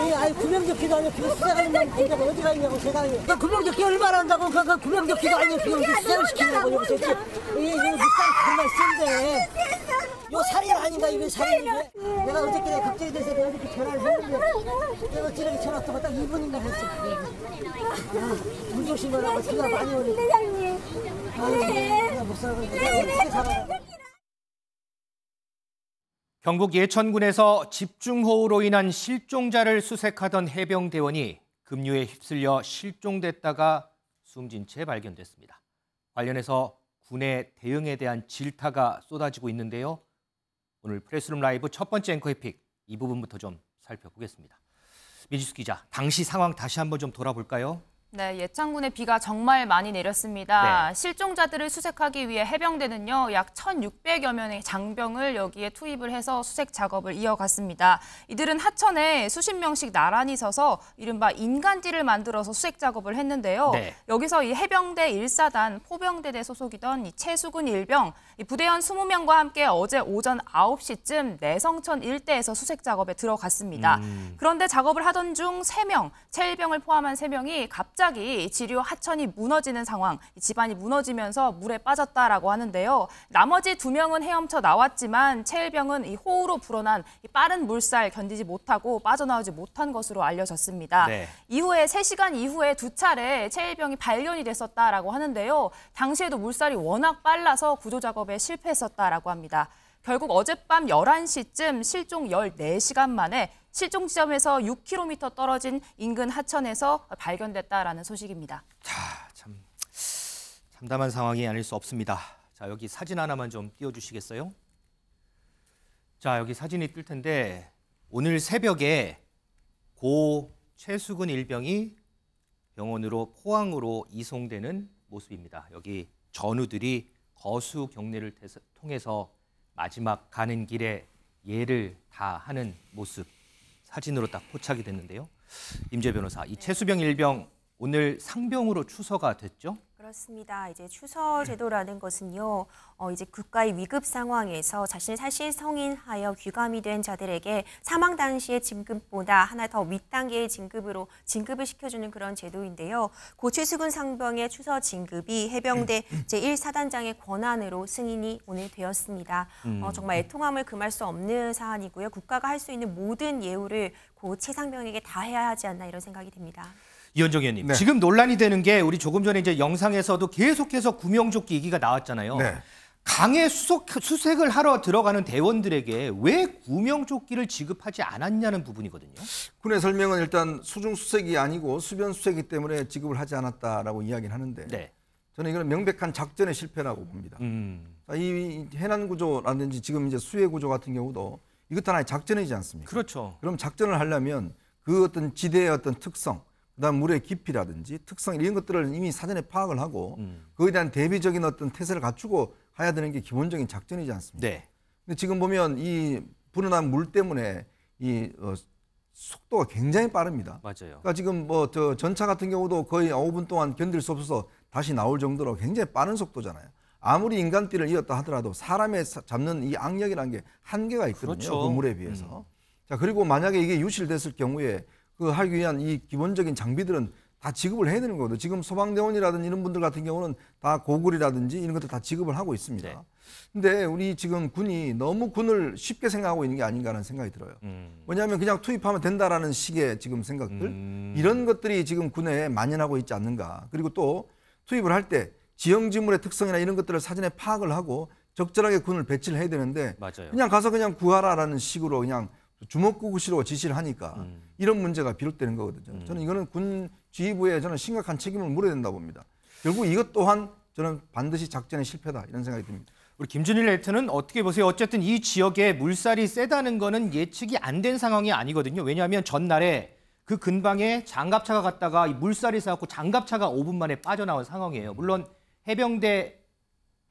아니 구명조끼도 아니고 지금 수색하는 놈 군대가 어디가 있냐고 제가 그 구명조끼 얼마나 한다고 그 구명조끼도 아니고 지금 수색을 시키냐고 여기서 이거 밑장 정말 센데 이거 살인 아닌가 이거 살인인데 내가 어저께 걱정이 돼서 내가 어저께 전화를 했는데 내가 어쩌게 전화 왔다가 딱 2분인가 했어. 문조심하라고 비가 많이 오는데 내가 못 살아가지고 내가 어떻게 살아가. 경북 예천군에서 집중호우로 인한 실종자를 수색하던 해병대원이 급류에 휩쓸려 실종됐다가 숨진 채 발견됐습니다. 관련해서 군의 대응에 대한 질타가 쏟아지고 있는데요. 오늘 프레스룸 라이브 첫 번째 앵커의 픽, 이 부분부터 좀 살펴보겠습니다. 민지수 기자, 당시 상황 다시 한번 좀 돌아볼까요? 네, 예천군에 비가 정말 많이 내렸습니다. 네. 실종자들을 수색하기 위해 해병대는요, 약 1,600여 명의 장병을 여기에 투입을 해서 수색 작업을 이어갔습니다. 이들은 하천에 수십 명씩 나란히 서서 이른바 인간띠를 만들어서 수색 작업을 했는데요. 네. 여기서 이 해병대 1사단 포병대대 소속이던 이 최수근 일병, 이 부대원 20명과 함께 어제 오전 9시쯤 내성천 일대에서 수색 작업에 들어갔습니다. 그런데 작업을 하던 중 3명, 최일병을 포함한 3명이 갑자기 지류 하천이 무너지는 상황, 집안이 무너지면서 물에 빠졌다라고 하는데요. 나머지 2명은 헤엄쳐 나왔지만 최일병은 이 호우로 불어난 이 빠른 물살 견디지 못하고 빠져나오지 못한 것으로 알려졌습니다. 네. 이후에 3시간 이후에 2차례 최일병이 발견이 됐었다라고 하는데요. 당시에도 물살이 워낙 빨라서 구조 작업에 실패했었다라고 합니다. 결국 어젯밤 11시쯤 실종 14시간 만에 실종 지점에서 6km 떨어진 인근 하천에서 발견됐다라는 소식입니다. 자, 참 참담한 상황이 아닐 수 없습니다. 자, 여기 사진 하나만 좀 띄워주시겠어요? 자, 여기 사진이 뜰 텐데 오늘 새벽에 고 최수근 일병이 병원으로 포항으로 이송되는 모습입니다. 여기 전우들이 거수 경례를 통해서 마지막 가는 길에 예를 다하는 모습 사진으로 딱 포착이 됐는데요. 임재 변호사, 이 최수병 일병 오늘 상병으로 추서가 됐죠? 그렇습니다. 이제 추서 제도라는 것은요, 이제 국가의 위급 상황에서 자신의 사실 성인하여 귀감이 된 자들에게 사망 당시의 진급보다 하나 더 윗단계의 진급을 시켜주는 그런 제도인데요. 고 최수근 상병의 추서 진급이 해병대 제1사단장의 권한으로 승인이 오늘 되었습니다. 정말 애통함을 금할 수 없는 사안이고요. 국가가 할 수 있는 모든 예우를 고 최 상병에게 다 해야 하지 않나 이런 생각이 듭니다. 이현정 의원님, 네. 지금 논란이 되는 게 우리 조금 전에 이제 영상에서도 계속해서 구명조끼 얘기가 나왔잖아요. 네. 강에 수색을 하러 들어가는 대원들에게 왜 구명조끼를 지급하지 않았냐는 부분이거든요. 군의 설명은 일단 수중 수색이 아니고 수변 수색이기 때문에 지급을 하지 않았다라고 이야기를 하는데 네. 저는 이거는 명백한 작전의 실패라고 봅니다. 이 해난 구조라든지 지금 이제 수해 구조 같은 경우도 이것도 하나의 작전이지 않습니까? 그렇죠. 그럼 작전을 하려면 그 어떤 지대의 어떤 특성, 그다음 물의 깊이라든지 특성 이런 것들을 이미 사전에 파악을 하고 그에 대한 대비적인 어떤 태세를 갖추고 해야 되는 게 기본적인 작전이지 않습니까? 네. 근데 지금 보면 이 불어난 물 때문에 이 속도가 굉장히 빠릅니다. 맞아요. 그러니까 지금 뭐 저 전차 같은 경우도 거의 5분 동안 견딜 수 없어서 다시 나올 정도로 굉장히 빠른 속도잖아요. 아무리 인간띠를 이었다 하더라도 사람의 잡는 이 악력이라는 게 한계가 있거든요. 그렇죠. 그 물에 비해서. 자, 그리고 만약에 이게 유실됐을 경우에 그 하기 위한 이 기본적인 장비들은 다 지급을 해야 되는 거거든요. 지금 소방대원이라든지 이런 분들 같은 경우는 다 고글이라든지 이런 것들 다 지급을 하고 있습니다. 네. 근데 우리 지금 군이 너무 군을 쉽게 생각하고 있는 게 아닌가라는 생각이 들어요. 뭐냐면 그냥 투입하면 된다라는 식의 지금 생각들 이런 것들이 지금 군에 만연하고 있지 않는가. 그리고 또 투입을 할 때 지형지물의 특성이나 이런 것들을 사전에 파악을 하고 적절하게 군을 배치를 해야 되는데 맞아요. 그냥 가서 그냥 구하라라는 식으로 그냥 주먹구구시로 지시를 하니까 이런 문제가 비롯되는 거거든요. 저는 이거는 군 지휘부에 저는 심각한 책임을 물어야 된다고 봅니다. 결국 이것 또한 저는 반드시 작전의 실패다 이런 생각이 듭니다. 우리 김준일 에디터는 어떻게 보세요? 어쨌든 이 지역에 물살이 세다는 거는 예측이 안 된 상황이 아니거든요. 왜냐하면 전날에 그 근방에 장갑차가 갔다가 이 물살이 세갖고 장갑차가 5분 만에 빠져나온 상황이에요. 물론 해병대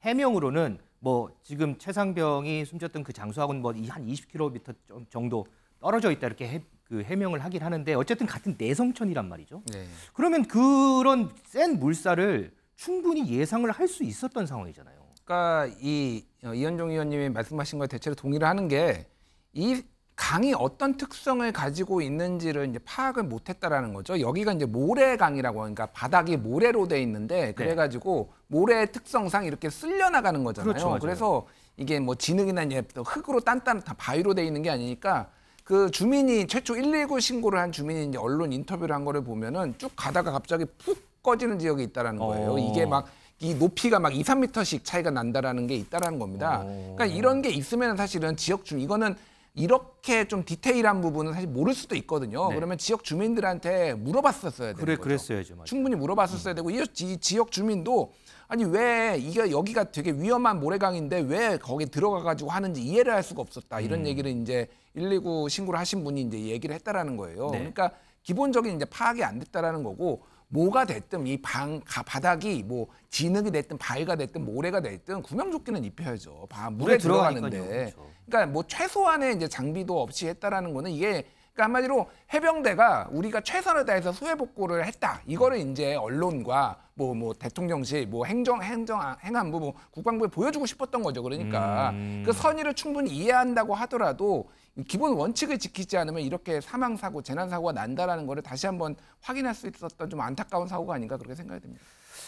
해명으로는 뭐 지금 최상병이 숨졌던 그 장소하고는 뭐 한 20km 정도 떨어져 있다 이렇게 해명을 하긴 하는데 어쨌든 같은 내성천이란 말이죠. 네. 그러면 그런 센 물살을 충분히 예상을 할 수 있었던 상황이잖아요. 그러니까 이현종 의원님이 말씀하신 거에 대체로 동의를 하는 게 이 강이 어떤 특성을 가지고 있는지를 이제 파악을 못했다라는 거죠. 여기가 이제 모래강이라고 그러니까 바닥이 모래로 돼 있는데 그래가지고 모래의 특성상 이렇게 쓸려 나가는 거잖아요. 그렇죠, 맞아요. 그래서 이게 뭐 진흙이나 이제 흙으로 단단한 바위로 돼 있는 게 아니니까 그 주민이 최초 119 신고를 한 주민이 이제 언론 인터뷰를 한 거를 보면은 쭉 가다가 갑자기 푹 꺼지는 지역이 있다라는 거예요. 이게 막 이 높이가 막 2, 3m씩 차이가 난다라는 게 있다라는 겁니다. 그러니까 이런 게 있으면 사실은 지역 주민 이거는 이렇게 좀 디테일한 부분은 사실 모를 수도 있거든요. 네. 그러면 지역 주민들한테 물어봤었어야 되는 거죠. 그랬어야죠. 맞아요. 충분히 물어봤었어야 되고 이 지역 주민도 아니 왜 이게 여기가 되게 위험한 모래강인데 왜 거기 들어가 가지고 하는지 이해를 할 수가 없었다. 이런 얘기를 이제 119 신고를 하신 분이 이제 얘기를 했다라는 거예요. 네. 그러니까 기본적인 이제 파악이 안 됐다라는 거고 뭐가 됐든 이 바닥이 뭐 진흙이 됐든 바위가 됐든 모래가 됐든 구명조끼는 입혀야죠. 물에 들어가는데. 그렇죠. 그러니까 뭐 최소한의 이제 장비도 없이 했다라는 거는 이게 그러니까 한마디로 해병대가 우리가 최선을 다해서 수해 복구를 했다. 이거를 이제 언론과 뭐 대통령실, 뭐 행안부, 뭐 국방부에 보여주고 싶었던 거죠. 그러니까 그 선의를 충분히 이해한다고 하더라도 기본 원칙을 지키지 않으면 이렇게 사망 사고, 재난 사고가 난다라는 거를 다시 한번 확인할 수 있었던 좀 안타까운 사고가 아닌가 그렇게 생각이 듭니다.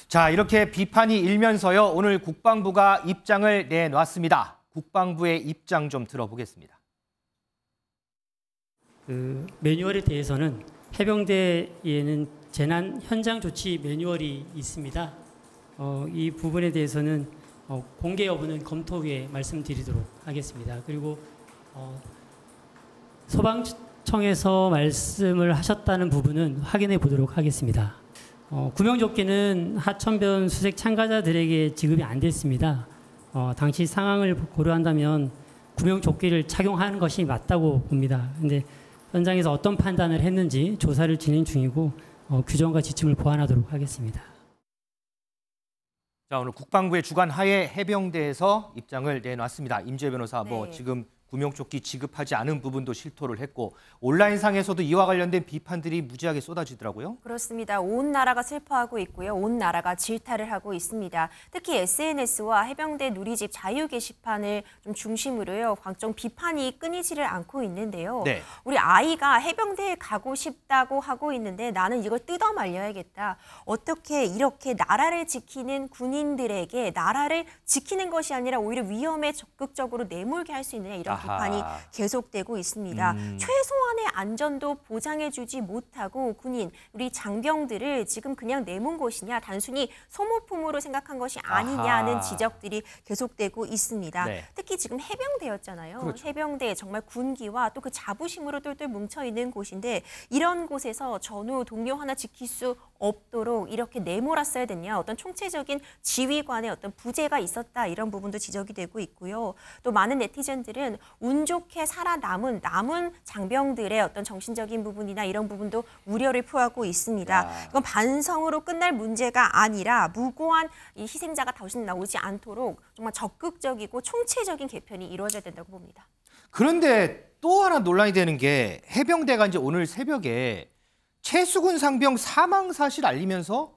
자, 이렇게 비판이 일면서요. 오늘 국방부가 입장을 내놨습니다. 국방부의 입장 좀 들어보겠습니다. 그 매뉴얼에 대해서는 해병대에는 재난 현장 조치 매뉴얼이 있습니다. 이 부분에 대해서는 공개 여부는 검토 후에 말씀드리도록 하겠습니다. 그리고 소방청에서 말씀을 하셨다는 부분은 확인해 보도록 하겠습니다. 구명조끼는 하천변 수색 참가자들에게 지급이 안 됐습니다. 당시 상황을 고려한다면 구명조끼를 착용하는 것이 맞다고 봅니다. 근데 현장에서 어떤 판단을 했는지 조사를 진행 중이고 규정과 지침을 보완하도록 하겠습니다. 자, 오늘 국방부의 주관 하에 해병대에서 입장을 내놨습니다. 임재 변호사, 네. 지금 구명조끼 지급하지 않은 부분도 실토를 했고 온라인상에서도 이와 관련된 비판들이 무지하게 쏟아지더라고요. 그렇습니다. 온 나라가 슬퍼하고 있고요. 온 나라가 질타를 하고 있습니다. 특히 SNS와 해병대 누리집 자유 게시판을 좀 중심으로요. 각종 비판이 끊이지를 않고 있는데요. 네. 우리 아이가 해병대에 가고 싶다고 하고 있는데 나는 이걸 뜯어 말려야겠다. 어떻게 이렇게 나라를 지키는 군인들에게 나라를 지키는 것이 아니라 오히려 위험에 적극적으로 내몰게 할 수 있느냐 이런 비판이 계속되고 있습니다. 최소한의 안전도 보장해주지 못하고 군인, 우리 장병들을 지금 그냥 내몬 것이냐, 단순히 소모품으로 생각한 것이 아니냐는 지적들이 계속되고 있습니다. 네. 특히 지금 해병대였잖아요. 그렇죠. 해병대 정말 군기와 또 그 자부심으로 똘똘 뭉쳐있는 곳인데 이런 곳에서 전후 동료 하나 지킬 수 없도록 이렇게 내몰았어야 됐냐, 어떤 총체적인 지휘관의 어떤 부재가 있었다 이런 부분도 지적이 되고 있고요. 또 많은 네티즌들은 운 좋게 살아남은 장병들의 어떤 정신적인 부분이나 이런 부분도 우려를 표하고 있습니다. 이건 반성으로 끝날 문제가 아니라 무고한 이 희생자가 다시 나오지 않도록 정말 적극적이고 총체적인 개편이 이루어져야 된다고 봅니다. 그런데 또 하나 논란이 되는 게 해병대가 이제 오늘 새벽에 최수근 상병 사망 사실 알리면서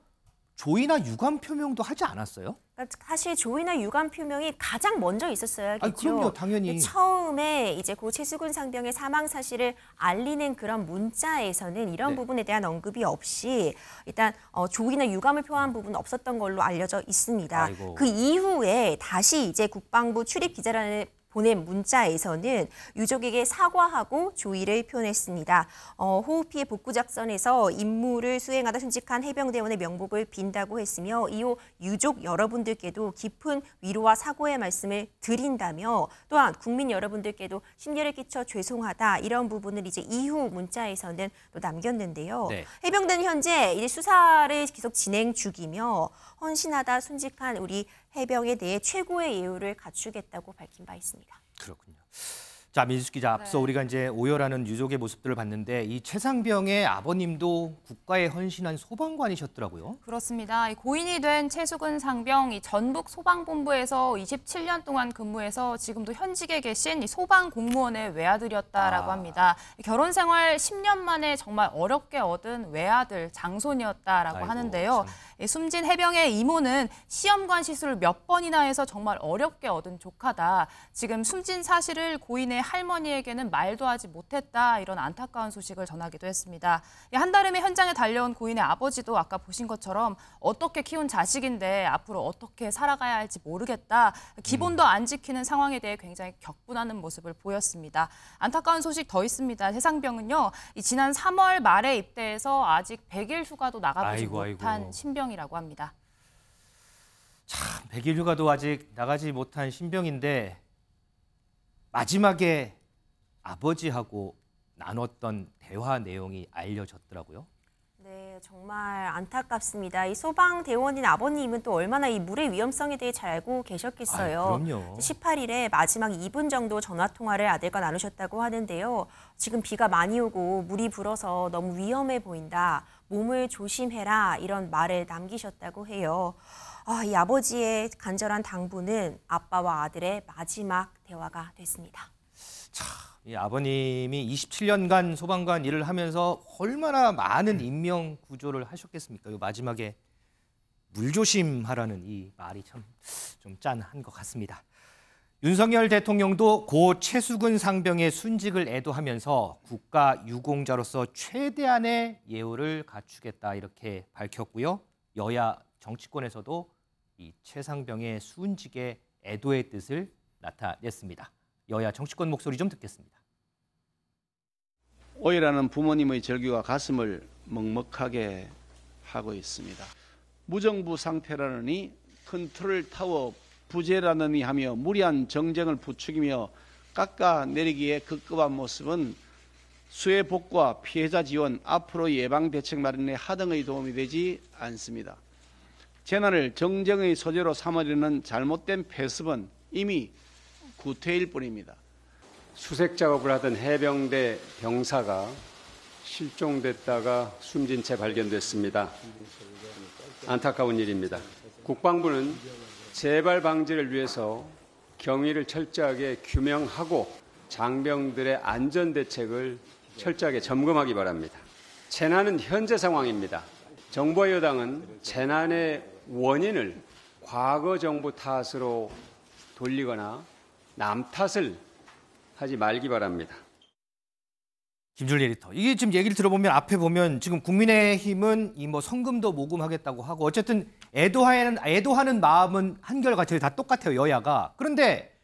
조의나 유감 표명도 하지 않았어요? 사실 조의나 유감 표명이 가장 먼저 있었어야겠죠. 아니, 그럼요, 당연히. 처음에 이제 고 최수근 상병의 사망 사실을 알리는 그런 문자에서는 이런 네. 부분에 대한 언급이 없이 일단 조의나 유감을 표한 부분은 없었던 걸로 알려져 있습니다. 아이고. 그 이후에 다시 이제 국방부 출입 기자단에 보낸 문자에서는 유족에게 사과하고 조의를 표현했습니다. 호우 피해 복구 작전에서 임무를 수행하다 순직한 해병대원의 명복을 빈다고 했으며 이후 유족 여러분들께도 깊은 위로와 사과의 말씀을 드린다며 또한 국민 여러분들께도 심려를 끼쳐 죄송하다 이런 부분을 이제 이후 문자에서는 또 남겼는데요. 네. 해병대는 현재 이제 수사를 계속 진행 중이며 헌신하다 순직한 우리 해병에 대해 최고의 예우를 갖추겠다고 밝힌 바 있습니다. 그렇군요. 자, 민수 기자, 앞서 우리가 이제 오열하는 유족의 모습들을 봤는데 이 최상병의 아버님도 국가에 헌신한 소방관이셨더라고요. 그렇습니다. 고인이 된 최수근 상병 이 전북 소방본부에서 27년 동안 근무해서 지금도 현직에 계신 이 소방 공무원의 외아들이었다라고 합니다. 결혼 생활 10년 만에 정말 어렵게 얻은 외아들 장손이었다라고 아이고, 하는데요. 숨진 해병의 이모는 시험관 시술을 몇 번이나 해서 정말 어렵게 얻은 조카다. 지금 숨진 사실을 고인의 아버님의 할머니에게는 말도 하지 못했다 이런 안타까운 소식을 전하기도 했습니다. 한달음에 현장에 달려온 고인의 아버지도 아까 보신 것처럼 어떻게 키운 자식인데 앞으로 어떻게 살아가야 할지 모르겠다. 기본도 안 지키는 상황에 대해 굉장히 격분하는 모습을 보였습니다. 안타까운 소식 더 있습니다. 최상병은요. 지난 3월 말에 입대해서 아직 100일 휴가도 나가보지 못한 신병이라고 합니다. 참 100일 휴가도 아직 나가지 못한 신병인데 마지막에 아버지하고 나눴던 대화 내용이 알려졌더라고요. 네, 정말 안타깝습니다. 이 소방대원인 아버님은 또 얼마나 이 물의 위험성에 대해 잘 알고 계셨겠어요. 그럼요. 18일에 마지막 2분 정도 전화통화를 아들과 나누셨다고 하는데요. 지금 비가 많이 오고 물이 불어서 너무 위험해 보인다. 몸을 조심해라 이런 말을 남기셨다고 해요. 이 아버지의 간절한 당부는 아빠와 아들의 마지막 대화가 됐습니다. 참, 이 아버님이 27년간 소방관 일을 하면서 얼마나 많은 인명 구조를 하셨겠습니까? 마지막에 물 조심하라는 이 말이 참 좀 짠한 것 같습니다. 윤석열 대통령도 고 최수근 상병의 순직을 애도하면서 국가 유공자로서 최대한의 예우를 갖추겠다 이렇게 밝혔고요. 여야 정치권에서도 이 최 상병의 순직에 애도의 뜻을 나타냈습니다. 여야 정치권 목소리 좀 듣겠습니다. 오해라는 부모님의 절규가 가슴을 먹먹하게 하고 있습니다. 무정부 상태라느니 컨트롤 타워 부재라느니 하며 무리한 정쟁을 부추기며 깎아내리기에 급급한 모습은 수해 복구와 피해자 지원, 앞으로 예방 대책 마련에 하등의 도움이 되지 않습니다. 재난을 정쟁의 소재로 삼으려는 잘못된 패습은 이미 구태일 뿐입니다. 수색 작업을 하던 해병대 병사가 실종됐다가 숨진 채 발견됐습니다. 안타까운 일입니다. 국방부는 재발 방지를 위해서 경위를 철저하게 규명하고 장병들의 안전 대책을 철저하게 점검하기 바랍니다. 재난은 현재 상황입니다. 정부와 여당은 재난의 원인을 과거 정부 탓으로 돌리거나 남 탓을 하지 말기 바랍니다. 김준일 에디터. 이게 지금 얘기를 들어보면 앞에 보면 지금 국민의힘은 이 뭐 성금도 모금하겠다고 하고 어쨌든 애도하는 마음은 한결같아요. 다 똑같아요. 여야가. 그런데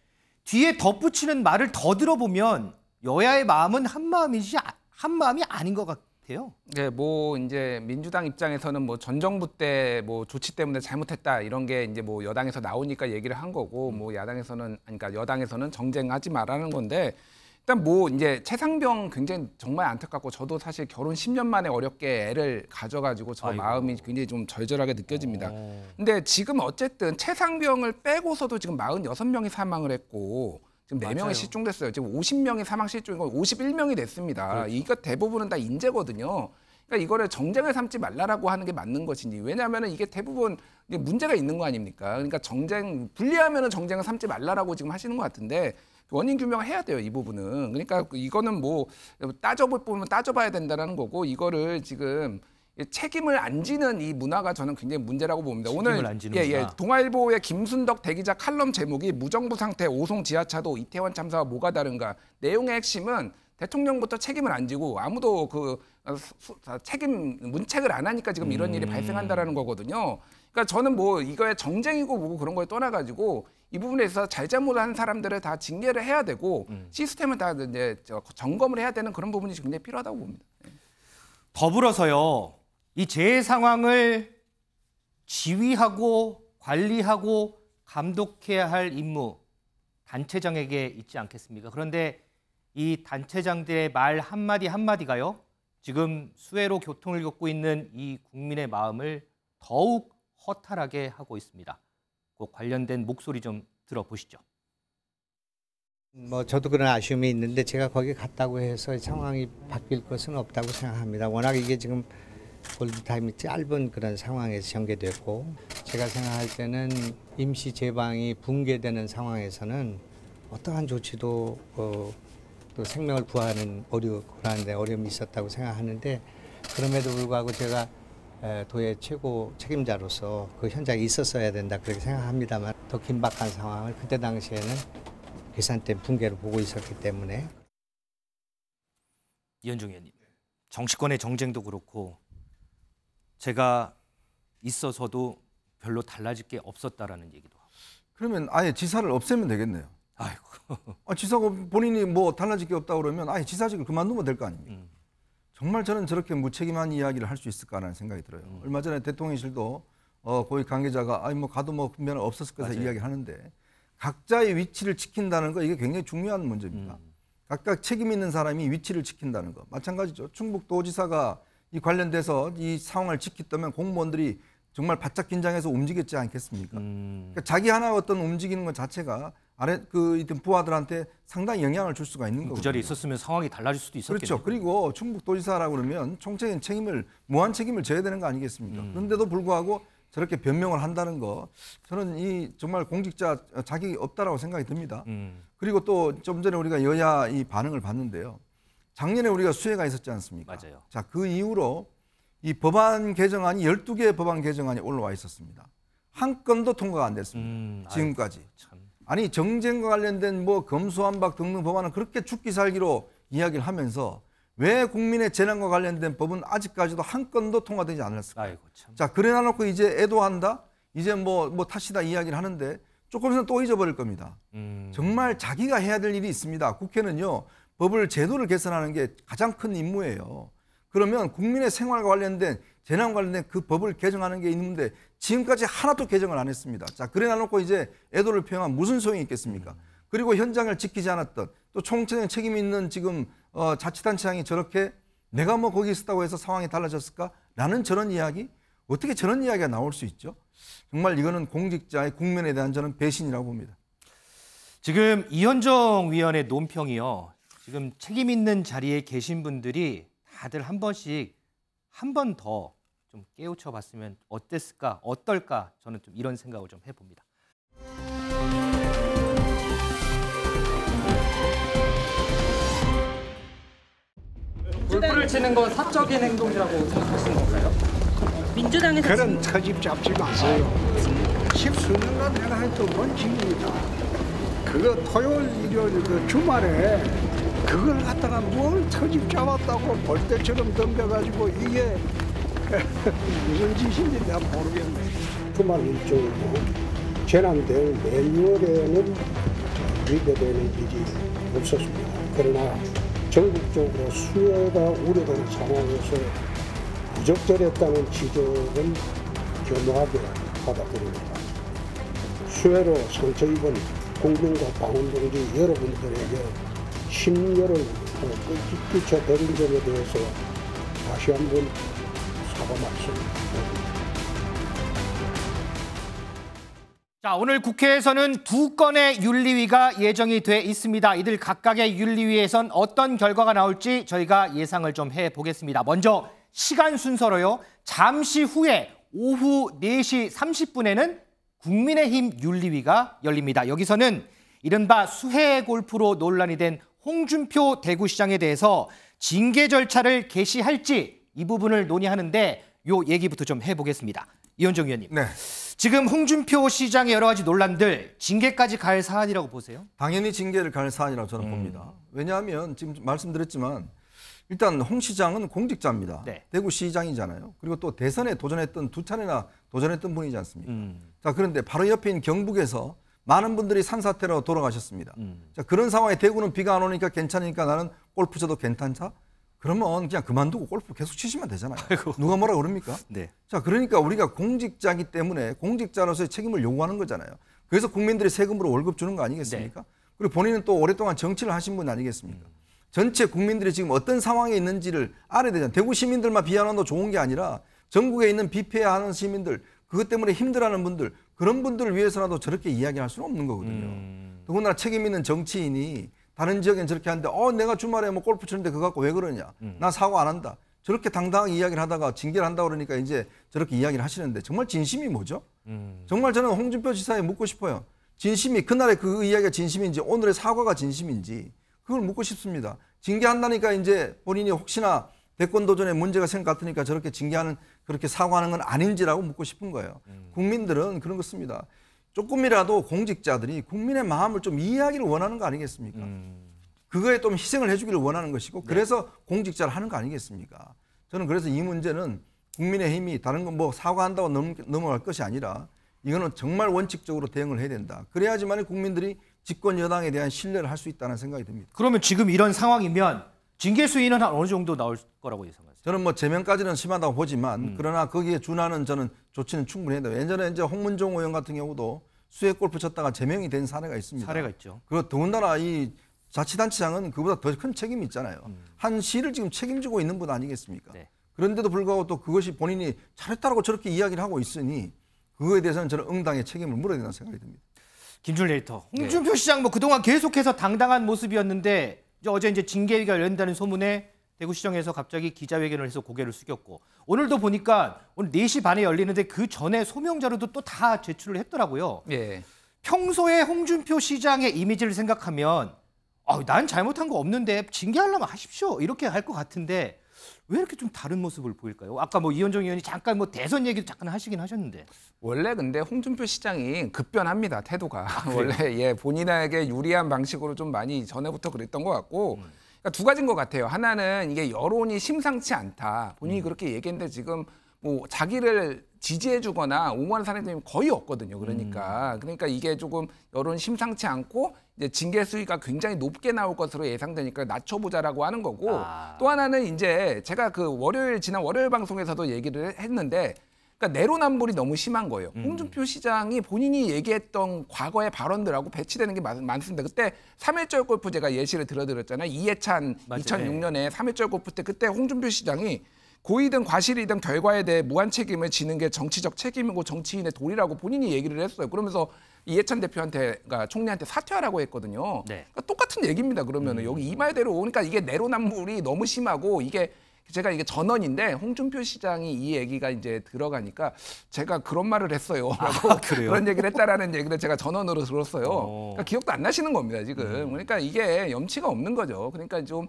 뒤에 덧붙이는 말을 더 들어보면 여야의 마음은 한 마음이 아닌 것 같아요. 네, 뭐 이제 민주당 입장에서는 뭐 전 정부 때 뭐 조치 때문에 잘못했다 이런 게 이제 뭐 여당에서 나오니까 얘기를 한 거고 뭐 야당에서는 그러니까 여당에서는 정쟁하지 말라는 건데 일단 뭐 이제 최상병 굉장히 정말 안타깝고 저도 사실 결혼 10년 만에 어렵게 애를 가져가지고 저 마음이 굉장히 좀 절절하게 느껴집니다. 근데 지금 어쨌든 최상병을 빼고서도 지금 46명이 사망을 했고 지금 4명이 실종됐어요. 지금 50명이 사망 실종이고 51명이 됐습니다. 그렇죠. 이거 대부분은 다 인재거든요. 그러니까 이거를 정쟁을 삼지 말라라고 하는 게 맞는 것인지. 왜냐하면 이게 대부분 문제가 있는 거 아닙니까? 그러니까 정쟁 불리하면은 정쟁을 삼지 말라라고 지금 하시는 것 같은데 원인 규명을 해야 돼요. 이 부분은. 그러니까 이거는 뭐 따져볼 부분은 따져봐야 된다는 거고 이거를 지금 책임을 안 지는 이 문화가 저는 굉장히 문제라고 봅니다. 오늘 동아일보의 김순덕 대기자 칼럼 제목이 무정부 상태 오송 지하차도 이태원 참사와 뭐가 다른가. 내용의 핵심은 대통령부터 책임을 안 지고 아무도 그 책임 문책을 안 하니까 지금 이런 일이 발생한다라는 거거든요. 그러니까 저는 뭐 이거에 정쟁이고 뭐고 그런 거에 떠나가지고 이 부분에 있어서 잘잘못한 사람들을 다 징계를 해야 되고 시스템을 다 이제 점검을 해야 되는 그런 부분이 굉장히 필요하다고 봅니다. 더불어서요. 이 재해 상황을 지휘하고 관리하고 감독해야 할 임무 단체장에게 있지 않겠습니까? 그런데 이 단체장들의 말 한마디 한마디가요. 지금 수해로 고통을 겪고 있는 이 국민의 마음을 더욱 허탈하게 하고 있습니다. 그 관련된 목소리 좀 들어보시죠. 뭐 저도 그런 아쉬움이 있는데 제가 거기 갔다고 해서 상황이 바뀔 것은 없다고 생각합니다. 워낙 이게 지금 골든타임이 짧은 그런 상황에서 전개됐고 제가 생각할 때는 임시 제방이 붕괴되는 상황에서는 어떠한 조치도 또 생명을 구하는 어려움이 있었다고 생각하는데 그럼에도 불구하고 제가 도의 최고 책임자로서 그 현장에 있었어야 된다 그렇게 생각합니다만 더 긴박한 상황을 그때 당시에는 계산된 붕괴를 보고 있었기 때문에. 이현중 의원님, 정치권의 정쟁도 그렇고 제가 있어서도 별로 달라질 게 없었다라는 얘기도 하고. 그러면 아예 지사를 없애면 되겠네요. 아이고. 지사가 본인이 뭐 달라질 게 없다고 그러면 아예 지사직을 그만두면 될 거 아닙니까? 정말 저는 저렇게 무책임한 이야기를 할 수 있을까라는 생각이 들어요. 얼마 전에 대통령실도 고위 관계자가 뭐 가도 뭐 분명 없었을 것이다 이야기하는데 각자의 위치를 지킨다는 거 이게 굉장히 중요한 문제입니다. 각각 책임 있는 사람이 위치를 지킨다는 거 마찬가지죠. 충북도지사가 이 관련돼서 이 상황을 지켰다면 공무원들이 정말 바짝 긴장해서 움직였지 않겠습니까? 그러니까 자기 하나 어떤 움직이는 것 자체가 아래 이든 부하들한테 상당히 영향을 줄 수가 있는 거죠. 그 자리에 있었으면 상황이 달라질 수도 있었겠네요. 그렇죠. 그리고 충북도지사라고 그러면 총체적인 책임을 무한 책임을 져야 되는 거 아니겠습니까? 그런데도 불구하고 저렇게 변명을 한다는 거 저는 이 정말 공직자 자격이 없다라고 생각이 듭니다. 그리고 또 좀 전에 우리가 여야 이 반응을 봤는데요. 작년에 우리가 수혜가 있었지 않습니까? 맞아요. 자, 그 이후로 이 법안 개정안이 12개의 법안 개정안이 올라와 있었습니다. 한 건도 통과가 안 됐습니다. 지금까지. 아이고, 참. 아니 정쟁과 관련된 뭐 검수완박 등등 법안은 그렇게 죽기 살기로 이야기를 하면서 왜 국민의 재난과 관련된 법은 아직까지도 한 건도 통과되지 않았을까요? 아이고, 참. 자, 그래 놔놓고 이제 애도한다? 이제 뭐 탓이다 이야기를 하는데 조금 있으면 또 잊어버릴 겁니다. 정말 자기가 해야 될 일이 있습니다. 국회는요, 법을 제도를 개선하는 게 가장 큰 임무예요. 그러면 국민의 생활과 관련된 재난 관련된 그 법을 개정하는 게 있는데 지금까지 하나도 개정을 안 했습니다. 자, 그래 놔놓고 이제 애도를 표명하면 무슨 소용이 있겠습니까? 그리고 현장을 지키지 않았던 또 총체적인 책임 있는 지금 자치단체장이 저렇게 내가 뭐 거기 있었다고 해서 상황이 달라졌을까라는 저런 이야기? 어떻게 저런 이야기가 나올 수 있죠? 정말 이거는 공직자의 국면에 대한 저는 배신이라고 봅니다. 지금 이현정 위원의 논평이요. 지금 책임 있는 자리에 계신 분들이 다들 한 번씩 한 번 더 좀 깨우쳐 봤으면 어땠을까, 어떨까 저는 좀 이런 생각을 좀 해봅니다. 불불을 치는 건 사적인 행동이라고 생각하시는 건가요? 민주당에서 그런 터집 잡지 마세요. 10수년간 내가 했던 원칙입니다. 그거 토요일, 일요일 그 주말에 그걸 갖다가 뭘 터집 잡았다고 볼 때처럼 덤벼가지고 이게 무슨 짓인지 내가 모르겠네. 주말 일정이고 재난 대응 매뉴얼에는 위배되는 일이 없었습니다. 그러나 전국적으로 수혜가 우려되는 상황에서 부적절했다는 지적은 겸허하게 받아들입니다. 수혜로 상처 입은 국민과 당원동지 여러분들에게 심려를 끼쳐드린 점에 대해서 다시 한번 사과 말씀드립니다. 자, 오늘 국회에서는 2건의 윤리위가 예정이 돼 있습니다. 이들 각각의 윤리위에선 어떤 결과가 나올지 저희가 예상을 좀 해보겠습니다. 먼저 시간 순서로요. 잠시 후에 오후 4시 30분에는 국민의힘 윤리위가 열립니다. 여기서는 이른바 수해 골프로 논란이 된 홍준표 대구시장에 대해서 징계 절차를 개시할지 이 부분을 논의하는데 요 얘기부터 좀 해보겠습니다. 이현정 의원님. 네. 지금 홍준표 시장의 여러 가지 논란들 징계까지 갈 사안이라고 보세요? 당연히 징계를 갈 사안이라고 저는 봅니다. 왜냐하면 지금 말씀드렸지만 일단 홍 시장은 공직자입니다. 네. 대구시장이잖아요. 그리고 또 대선에 도전했던 2차례나 도전했던 분이지 않습니까? 자, 그런데 바로 옆인 경북에서 많은 분들이 산사태로 돌아가셨습니다. 자, 그런 상황에 대구는 비가 안 오니까 괜찮으니까 나는 골프 쳐도 괜찮다? 그러면 그냥 그만두고 골프 계속 치시면 되잖아요. 아이고. 누가 뭐라 그럽니까? 네. 자, 그러니까 우리가 공직자이기 때문에 공직자로서의 책임을 요구하는 거잖아요. 그래서 국민들이 세금으로 월급 주는 거 아니겠습니까? 네. 그리고 본인은 또 오랫동안 정치를 하신 분 아니겠습니까? 전체 국민들이 지금 어떤 상황에 있는지를 알아야 되잖아요. 대구 시민들만 비난한다고 좋은 게 아니라 전국에 있는 비패하는 시민들, 그것 때문에 힘들어하는 분들, 그런 분들을 위해서라도 저렇게 이야기할 수는 없는 거거든요. 더군다나 책임 있는 정치인이 다른 지역엔 저렇게 하는데 내가 주말에 뭐 골프 치는데 그거 갖고 왜 그러냐. 나 사과 안 한다. 저렇게 당당하게 이야기를 하다가 징계를 한다고 그러니까 이제 저렇게 이야기를 하시는데 정말 진심이 뭐죠? 정말 저는 홍준표 지사에 묻고 싶어요. 진심이 그날의 그 이야기가 진심인지 오늘의 사과가 진심인지 그걸 묻고 싶습니다. 징계한다니까 이제 본인이 혹시나 대권 도전에 문제가 생각 같으니까 저렇게 징계하는 그렇게 사과하는 건 아닌지라고 묻고 싶은 거예요. 국민들은 그런 거 씁니다. 조금이라도 공직자들이 국민의 마음을 좀 이해하기를 원하는 거 아니겠습니까? 그거에 좀 희생을 해주기를 원하는 것이고 그래서 공직자를 하는 거 아니겠습니까? 저는 그래서 이 문제는 국민의힘이 다른 건 뭐 사과한다고 넘어갈 것이 아니라 이거는 정말 원칙적으로 대응을 해야 된다. 그래야지만 국민들이 집권 여당에 대한 신뢰를 할 수 있다는 생각이 듭니다. 그러면 지금 이런 상황이면 징계 수위는 한 어느 정도 나올 거라고 예상하세요? 저는 뭐 제명까지는 심하다고 보지만 그러나 거기에 준하는 저는 조치는 충분히 해야 돼요. 예전에 이제 홍문종 의원 같은 경우도 수액 골프 쳤다가 제명이 된 사례가 있습니다. 사례가 있죠. 그리고 더군다나 이 자치단체장은 그보다 더 큰 책임이 있잖아요. 한 시를 지금 책임지고 있는 분 아니겠습니까? 네. 그런데도 불구하고 또 그것이 본인이 잘했다라고 저렇게 이야기를 하고 있으니 그거에 대해서는 저는 응당의 책임을 물어야 된다는 생각이 듭니다. 김준일 에디터, 홍준표 시장 뭐 그동안 계속해서 당당한 모습이었는데 어제 이제 징계위가 열린다는 소문에 대구시장에서 갑자기 기자회견을 해서 고개를 숙였고 오늘도 보니까 오늘 4시 반에 열리는데 그 전에 소명 자료도 또 다 제출을 했더라고요. 예. 평소에 홍준표 시장의 이미지를 생각하면 난 잘못한 거 없는데 징계하려면 하십시오 이렇게 할 것 같은데 왜 이렇게 좀 다른 모습을 보일까요? 아까 뭐 이현정 의원이 잠깐 뭐 대선 얘기도 잠깐 하시긴 하셨는데 원래 근데 홍준표 시장이 급변합니다. 태도가 원래 본인에게 유리한 방식으로 좀 많이 전에부터 그랬던 것 같고 그러니까 두 가지인 것 같아요. 하나는 이게 여론이 심상치 않다. 본인이 그렇게 얘기했는데 지금 뭐 자기를 지지해주거나 옹호하는 사람들이 거의 없거든요. 그러니까 이게 조금 여론 심상치 않고 이제 징계 수위가 굉장히 높게 나올 것으로 예상되니까 낮춰보자라고 하는 거고 또 하나는 이제 제가 그 지난 월요일 방송에서도 얘기를 했는데 그러니까 내로남불이 너무 심한 거예요. 홍준표 시장이 본인이 얘기했던 과거의 발언들하고 배치되는 게 많습니다. 그때 3.1절 골프 제가 예시를 들어드렸잖아요. 이해찬 맞아요. 2006년에 3.1절 골프 때 그때 홍준표 시장이 고의든 과실이든 결과에 대해 무한 책임을 지는 게 정치적 책임이고 정치인의 도리라고 본인이 얘기를 했어요. 그러면서 이해찬 대표한테, 그러니까 총리한테 사퇴하라고 했거든요. 네. 그러니까 똑같은 얘기입니다. 그러면은 여기 이 말대로 그러니까 이게 내로남불이 너무 심하고 이게 전언인데 홍준표 시장이 이 얘기가 이제 들어가니까 제가 그런 말을 했어요라고 그런 얘기를 했다라는 얘기를 제가 전언으로 들었어요. 그러니까 기억도 안 나시는 겁니다 지금. 그러니까 이게 염치가 없는 거죠. 그러니까 좀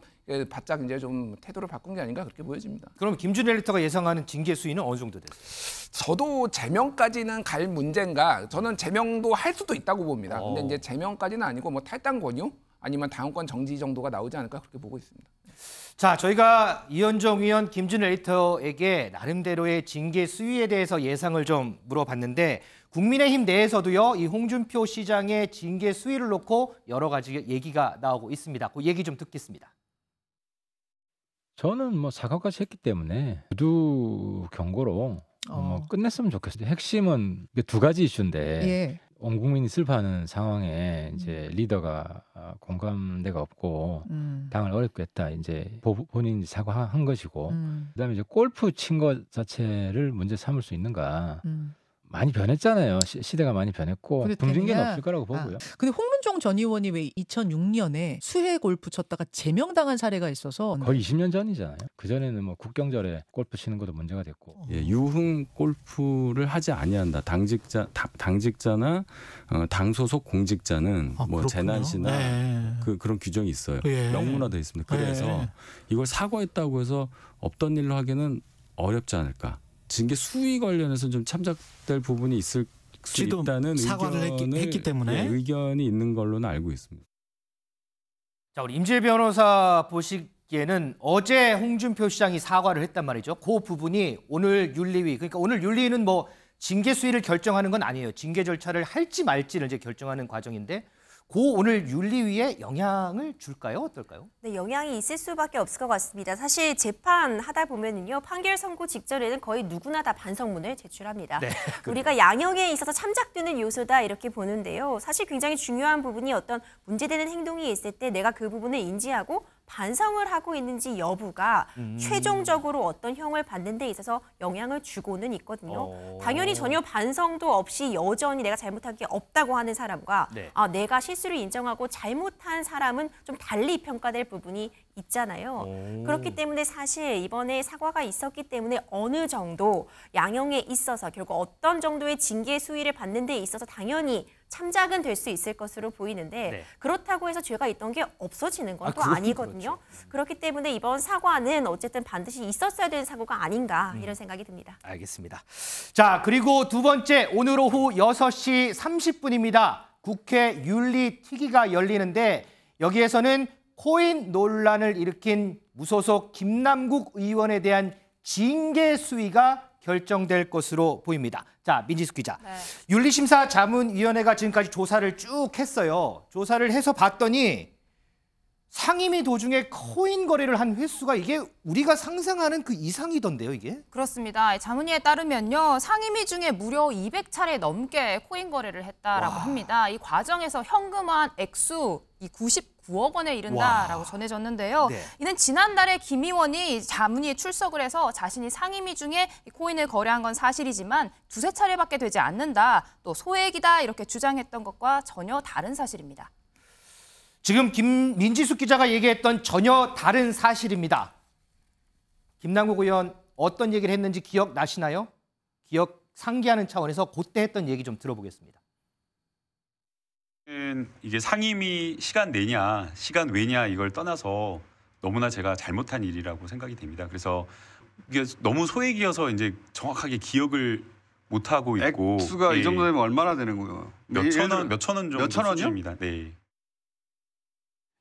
바짝 이제 좀 태도를 바꾼 게 아닌가 그렇게 보여집니다. 그럼 김준일 에디터가 예상하는 징계 수위는 어느 정도 됐어요? 저도 제명까지는 갈 문제인가? 저는 제명도 할 수도 있다고 봅니다. 근데 이제 제명까지는 아니고 뭐 탈당 권유 아니면 당원권 정지 정도가 나오지 않을까 그렇게 보고 있습니다. 자, 저희가 이현정 의원, 김준일 에디터에게 나름대로의 징계 수위에 대해서 예상을 좀 물어봤는데 국민의힘 내에서도요, 이 홍준표 시장의 징계 수위를 놓고 여러 가지 얘기가 나오고 있습니다. 그 얘기 좀 듣겠습니다. 저는 뭐 사과까지 했기 때문에 구두 경고로 끝냈으면 좋겠어요. 핵심은 두 가지 이슈인데 온 국민이 슬퍼하는 상황에 이제 리더가 공감대가 없고 당을 어렵게 했다. 이제 본인이 사과한 것이고 그다음에 이제 골프 친 것 자체를 문제 삼을 수 있는가? 많이 변했잖아요. 시대가 많이 변했고 붕진계는 없을 거라고 보고요. 근데 홍문종 전 의원이 왜 2006년에 수해 골프 쳤다가 제명당한 사례가 있어서 거의 20년 전이잖아요. 그전에는 뭐 국경절에 골프 치는 것도 문제가 됐고. 유흥 골프를 하지 아니한다. 당직자나 당 소속 공직자는 뭐 그렇군요. 재난시나 그런 규정이 있어요. 명문화되어 있습니다. 그래서 이걸 사과했다고 해서 없던 일로 하기는 어렵지 않을까. 징계 수위 관련해서 좀 참작될 부분이 있을 수 있다는 사과를 했기 때문에 의견이 있는 걸로는 알고 있습니다. 자, 우리 임질 변호사 보시기에는 어제 홍준표 시장이 사과를 했단 말이죠. 그 부분이 오늘 윤리위, 그러니까 오늘 윤리위는 뭐 징계 수위를 결정하는 건 아니에요. 징계 절차를 할지 말지를 이제 결정하는 과정인데 오늘 윤리위에 영향을 줄까요? 어떨까요? 네, 영향이 있을 수밖에 없을 것 같습니다. 사실 재판하다 보면은요, 판결 선고 직전에는 거의 누구나 다 반성문을 제출합니다. 네, 우리가 양형에 있어서 참작되는 요소다 이렇게 보는데요. 사실 굉장히 중요한 부분이 어떤 문제되는 행동이 있을 때 내가 그 부분을 인지하고 반성을 하고 있는지 여부가 최종적으로 어떤 형을 받는 데 있어서 영향을 주고는 있거든요. 당연히 전혀 반성도 없이 여전히 내가 잘못한 게 없다고 하는 사람과 내가 실수를 인정하고 잘못한 사람은 좀 달리 평가될 부분이 있잖아요. 그렇기 때문에 사실 이번에 사과가 있었기 때문에 어느 정도 양형에 있어서 결국 어떤 정도의 징계 수위를 받는 데 있어서 당연히 참작은 될 수 있을 것으로 보이는데 네. 그렇다고 해서 죄가 있던 게 없어지는 건 또 그건 아니거든요. 그렇기 때문에 이번 사과는 어쨌든 반드시 있었어야 되는 사고가 아닌가 이런 생각이 듭니다. 알겠습니다. 자, 그리고 두 번째 오늘 오후 6시 30분입니다. 국회 윤리특위가 열리는데 여기에서는 코인 논란을 일으킨 무소속 김남국 의원에 대한 징계 수위가 결정될 것으로 보입니다. 자, 민지숙 기자. 네. 윤리심사자문위원회가 지금까지 조사를 쭉 했어요. 조사를 해서 봤더니 상임위 도중에 코인 거래를 한 횟수가 이게 우리가 상상하는 그 이상이던데요, 이게? 그렇습니다. 자문위에 따르면요. 상임위 중에 무려 200차례 넘게 코인 거래를 했다라고 합니다. 이 과정에서 현금화한 액수 이 99억 원에 이른다라고 전해졌는데요. 네. 이는 지난달에 김 의원이 자문위에 출석을 해서 자신이 상임위 중에 이 코인을 거래한 건 사실이지만 두세 차례밖에 되지 않는다. 또 소액이다 이렇게 주장했던 것과 전혀 다른 사실입니다. 지금 민지숙 기자가 얘기했던 전혀 다른 사실입니다. 김남국 의원 어떤 얘기를 했는지 기억나시나요? 기억 상기하는 차원에서 그때 했던 얘기 좀 들어보겠습니다. 이게 상임위 시간 내냐, 시간 외냐 이걸 떠나서 너무나 제가 잘못한 일이라고 생각이 됩니다. 그래서 이게 너무 소액이어서 이제 정확하게 기억을 못 하고 있고 액수가 이 정도 되면 얼마나 되는 거예요? 몇천 원 정도 몇천 원이요? 수준입니다. 네.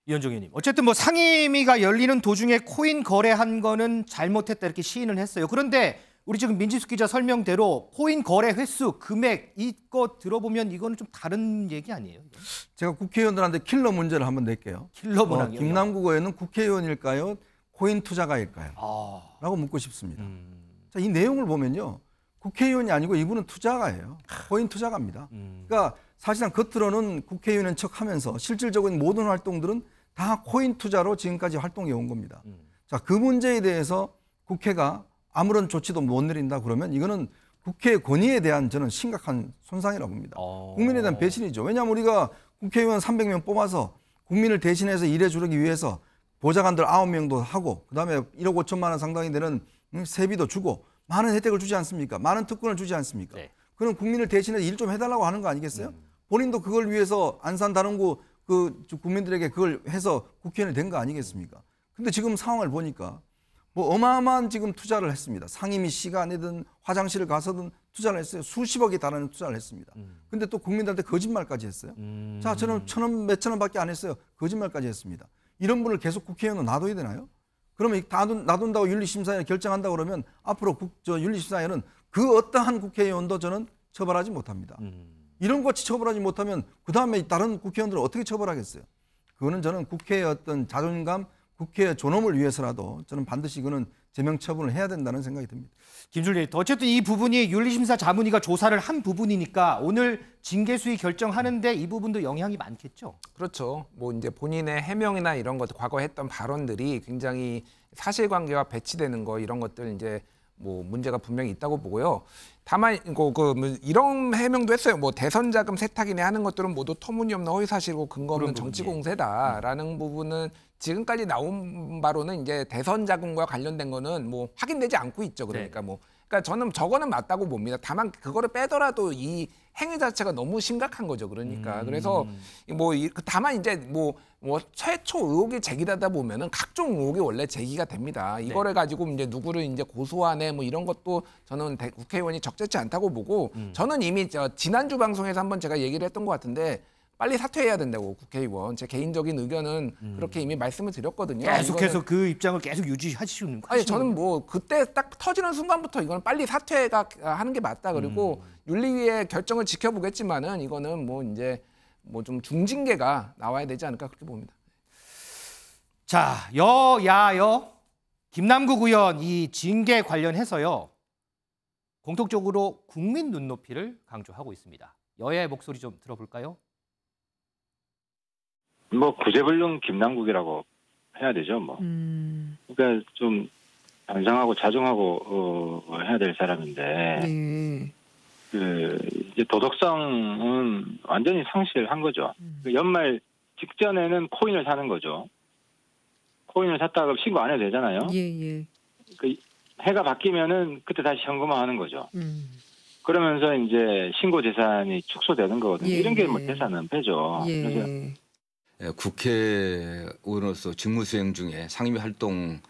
이현종 의원님. 어쨌든 뭐 상임위가 열리는 도중에 코인 거래한 거는 잘못했다 이렇게 시인을 했어요. 그런데 우리 지금 민지숙 기자 설명대로 코인 거래 횟수, 금액 이거 들어보면 이거는 좀 다른 얘기 아니에요? 제가 국회의원들한테 킬러 문제를 한번 낼게요. 킬러 문항이요? 김남국 의원은 국회의원일까요? 코인 투자가일까요? 라고 묻고 싶습니다. 자, 이 내용을 보면요. 국회의원이 아니고 이분은 투자가예요. 코인 투자가입니다. 그러니까 사실상 겉으로는 국회의원인 척하면서 실질적인 모든 활동들은 다 코인 투자로 지금까지 활동해 온 겁니다. 자, 그 문제에 대해서 국회가 아무런 조치도 못 내린다 그러면 이거는 국회의 권위에 대한 저는 심각한 손상이라고 봅니다. 국민에 대한 배신이죠. 왜냐하면 우리가 국회의원 300명 뽑아서 국민을 대신해서 일해 주기 위해서 보좌관들 9명도 하고 그다음에 1억 5천만 원 상당이 되는 세비도 주고 많은 혜택을 주지 않습니까? 많은 특권을 주지 않습니까? 네. 그럼 국민을 대신해서 일 좀 해달라고 하는 거 아니겠어요? 본인도 그걸 위해서 안산다른구 그 국민들에게 그걸 해서 국회의원이 된 거 아니겠습니까? 근데 지금 상황을 보니까 뭐 어마어마한 지금 투자를 했습니다. 상임위 시간이든 화장실을 가서든 투자를 했어요. 수십억에 달하는 투자를 했습니다. 근데 또 국민들한테 거짓말까지 했어요. 자, 저는 1,000원, 몇천 원밖에 안 했어요. 거짓말까지 했습니다. 이런 분을 계속 국회의원은 놔둬야 되나요? 그러면 놔둔다고 윤리심사위원회 결정한다고 그러면 앞으로 윤리심사위원회는 그 어떠한 국회의원도 저는 처벌하지 못합니다. 이런 것이 처벌하지 못하면 그다음에 다른 국회의원들은 어떻게 처벌하겠어요? 그거는 저는 국회의 어떤 자존감, 국회의 존엄을 위해서라도 저는 반드시 이거는 제명 처분을 해야 된다는 생각이 듭니다. 김준일 에디터, 어쨌든 이 부분이 윤리심사 자문위가 조사를 한 부분이니까 오늘 징계 수위 결정하는데 이 부분도 영향이 많겠죠? 그렇죠. 뭐 이제 본인의 해명이나 이런 것, 과거에 했던 발언들이 굉장히 사실관계와 배치되는 거 이런 것들 이제 뭐 문제가 분명히 있다고 보고요. 다만 이런 해명도 했어요. 뭐 대선 자금 세탁이네 하는 것들은 모두 터무니없는 허위 사실이고 근거 없는 정치 공세다라는 부분은 지금까지 나온 바로는 이제 대선 자금과 관련된 거는 뭐 확인되지 않고 있죠. 그러니까 그러니까 저는 저거는 맞다고 봅니다. 다만 그거를 빼더라도 이 행위 자체가 너무 심각한 거죠. 그러니까 그래서 다만 이제 뭐 최초 의혹이 제기되다 보면은 각종 의혹이 원래 제기가 됩니다. 이거를 가지고 이제 누구를 이제 고소하네 뭐 이런 것도 저는 국회의원이 적절치 않다고 보고 저는 이미 지난주 방송에서 한번 제가 얘기를 했던 것 같은데 빨리 사퇴해야 된다고 국회의원. 제 개인적인 의견은 그렇게 이미 말씀을 드렸거든요. 계속해서 그 입장을 계속 유지하시는 거예요? 아니 저는 뭐 그때 딱 터지는 순간부터 이건 빨리 사퇴가 하는 게 맞다. 그리고 윤리위의 결정을 지켜보겠지만은 이거는 뭐 이제 뭐 좀 중징계가 나와야 되지 않을까 그렇게 봅니다. 자, 여야요. 김남국 의원 이 징계 관련해서요. 공통적으로 국민 눈높이를 강조하고 있습니다. 여야의 목소리 좀 들어볼까요? 뭐 구제불능 김남국이라고 해야 되죠. 뭐 그러니까 좀 반성하고 자중하고 해야 될 사람인데 그 이제 도덕성은 완전히 상실한 거죠. 그 연말 직전에는 코인을 사는 거죠. 코인을 샀다가 신고 안 해도 되잖아요. 예. 그 해가 바뀌면은 그때 다시 현금화하는 거죠. 그러면서 이제 신고 재산이 축소되는 거거든요. 예, 이런 게 뭐 예. 재산 은폐죠. 예. 그래서 국회의원으로서 직무 수행 중에 상임위 활동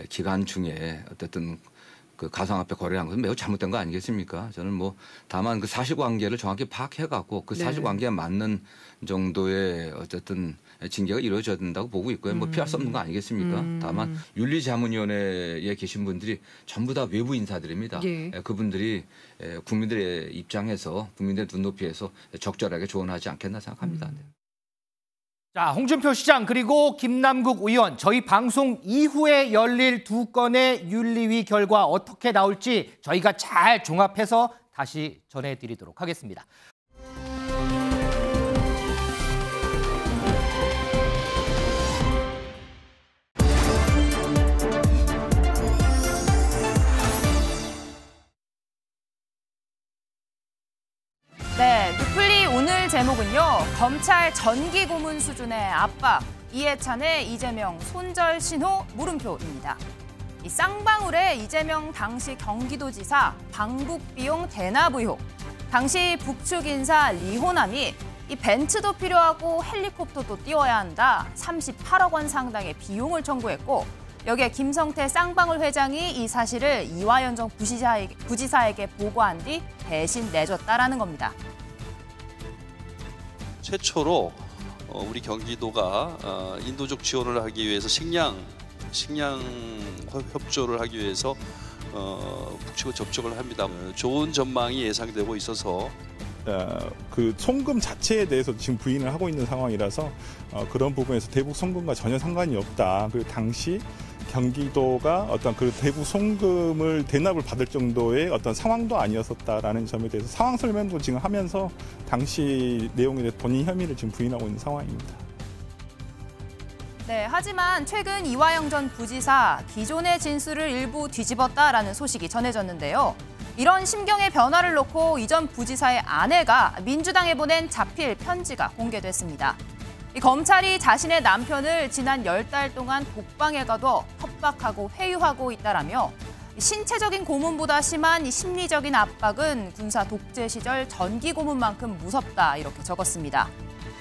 기간 중에 어쨌든 그 가상화폐 거래한 것은 매우 잘못된 거 아니겠습니까? 저는 뭐 다만 그 사실관계를 정확히 파악해갖고 그 네. 사실관계에 맞는 정도의 어쨌든 징계가 이루어져야 된다고 보고 있고요. 뭐 피할 수 없는 거 아니겠습니까? 다만 윤리자문위원회에 계신 분들이 전부 다 외부 인사들입니다. 예. 그분들이 국민들의 입장에서 국민들의 눈높이에서 적절하게 조언하지 않겠나 생각합니다. 자, 홍준표 시장 그리고 김남국 의원, 저희 방송 이후에 열릴 두 건의 윤리위 결과 어떻게 나올지 저희가 잘 종합해서 다시 전해드리도록 하겠습니다. 네, 뉴플리 오늘 제목은요. 검찰 전기 고문 수준의 압박, 이해찬의 이재명 손절 신호 물음표입니다. 이 쌍방울의 이재명 당시 경기도지사 방북 비용 대납 의혹, 당시 북측 인사 리호남이 이 벤츠도 필요하고 헬리콥터도 띄워야 한다, 38억 원 상당의 비용을 청구했고, 여기에 김성태 쌍방울 회장이 이 사실을 이화연 전 부지사에게 보고한 뒤 대신 내줬다라는 겁니다. 최초로 우리 경기도가 인도적 지원을 하기 위해서 식량 협조를 하기 위해서 북측과 접촉을 합니다. 좋은 전망이 예상되고 있어서 그 송금 자체에 대해서 지금 부인을 하고 있는 상황이라서 그런 부분에서 대북 송금과 전혀 상관이 없다. 그리고 당시 경기도가 어떤 그 대북 송금을 대납을 받을 정도의 어떤 상황도 아니었었다라는 점에 대해서 상황 설명도 지금 하면서 당시 내용에 대해 본인 혐의를 지금 부인하고 있는 상황입니다. 네, 하지만 최근 이화영 전 부지사 기존의 진술을 일부 뒤집었다라는 소식이 전해졌는데요. 이런 심경의 변화를 놓고 이 전 부지사의 아내가 민주당에 보낸 자필 편지가 공개됐습니다. 이 검찰이 자신의 남편을 지난 10달 동안 독방에 가둬 협박하고 회유하고 있다라며 신체적인 고문보다 심한 이 심리적인 압박은 군사 독재 시절 전기 고문만큼 무섭다 이렇게 적었습니다.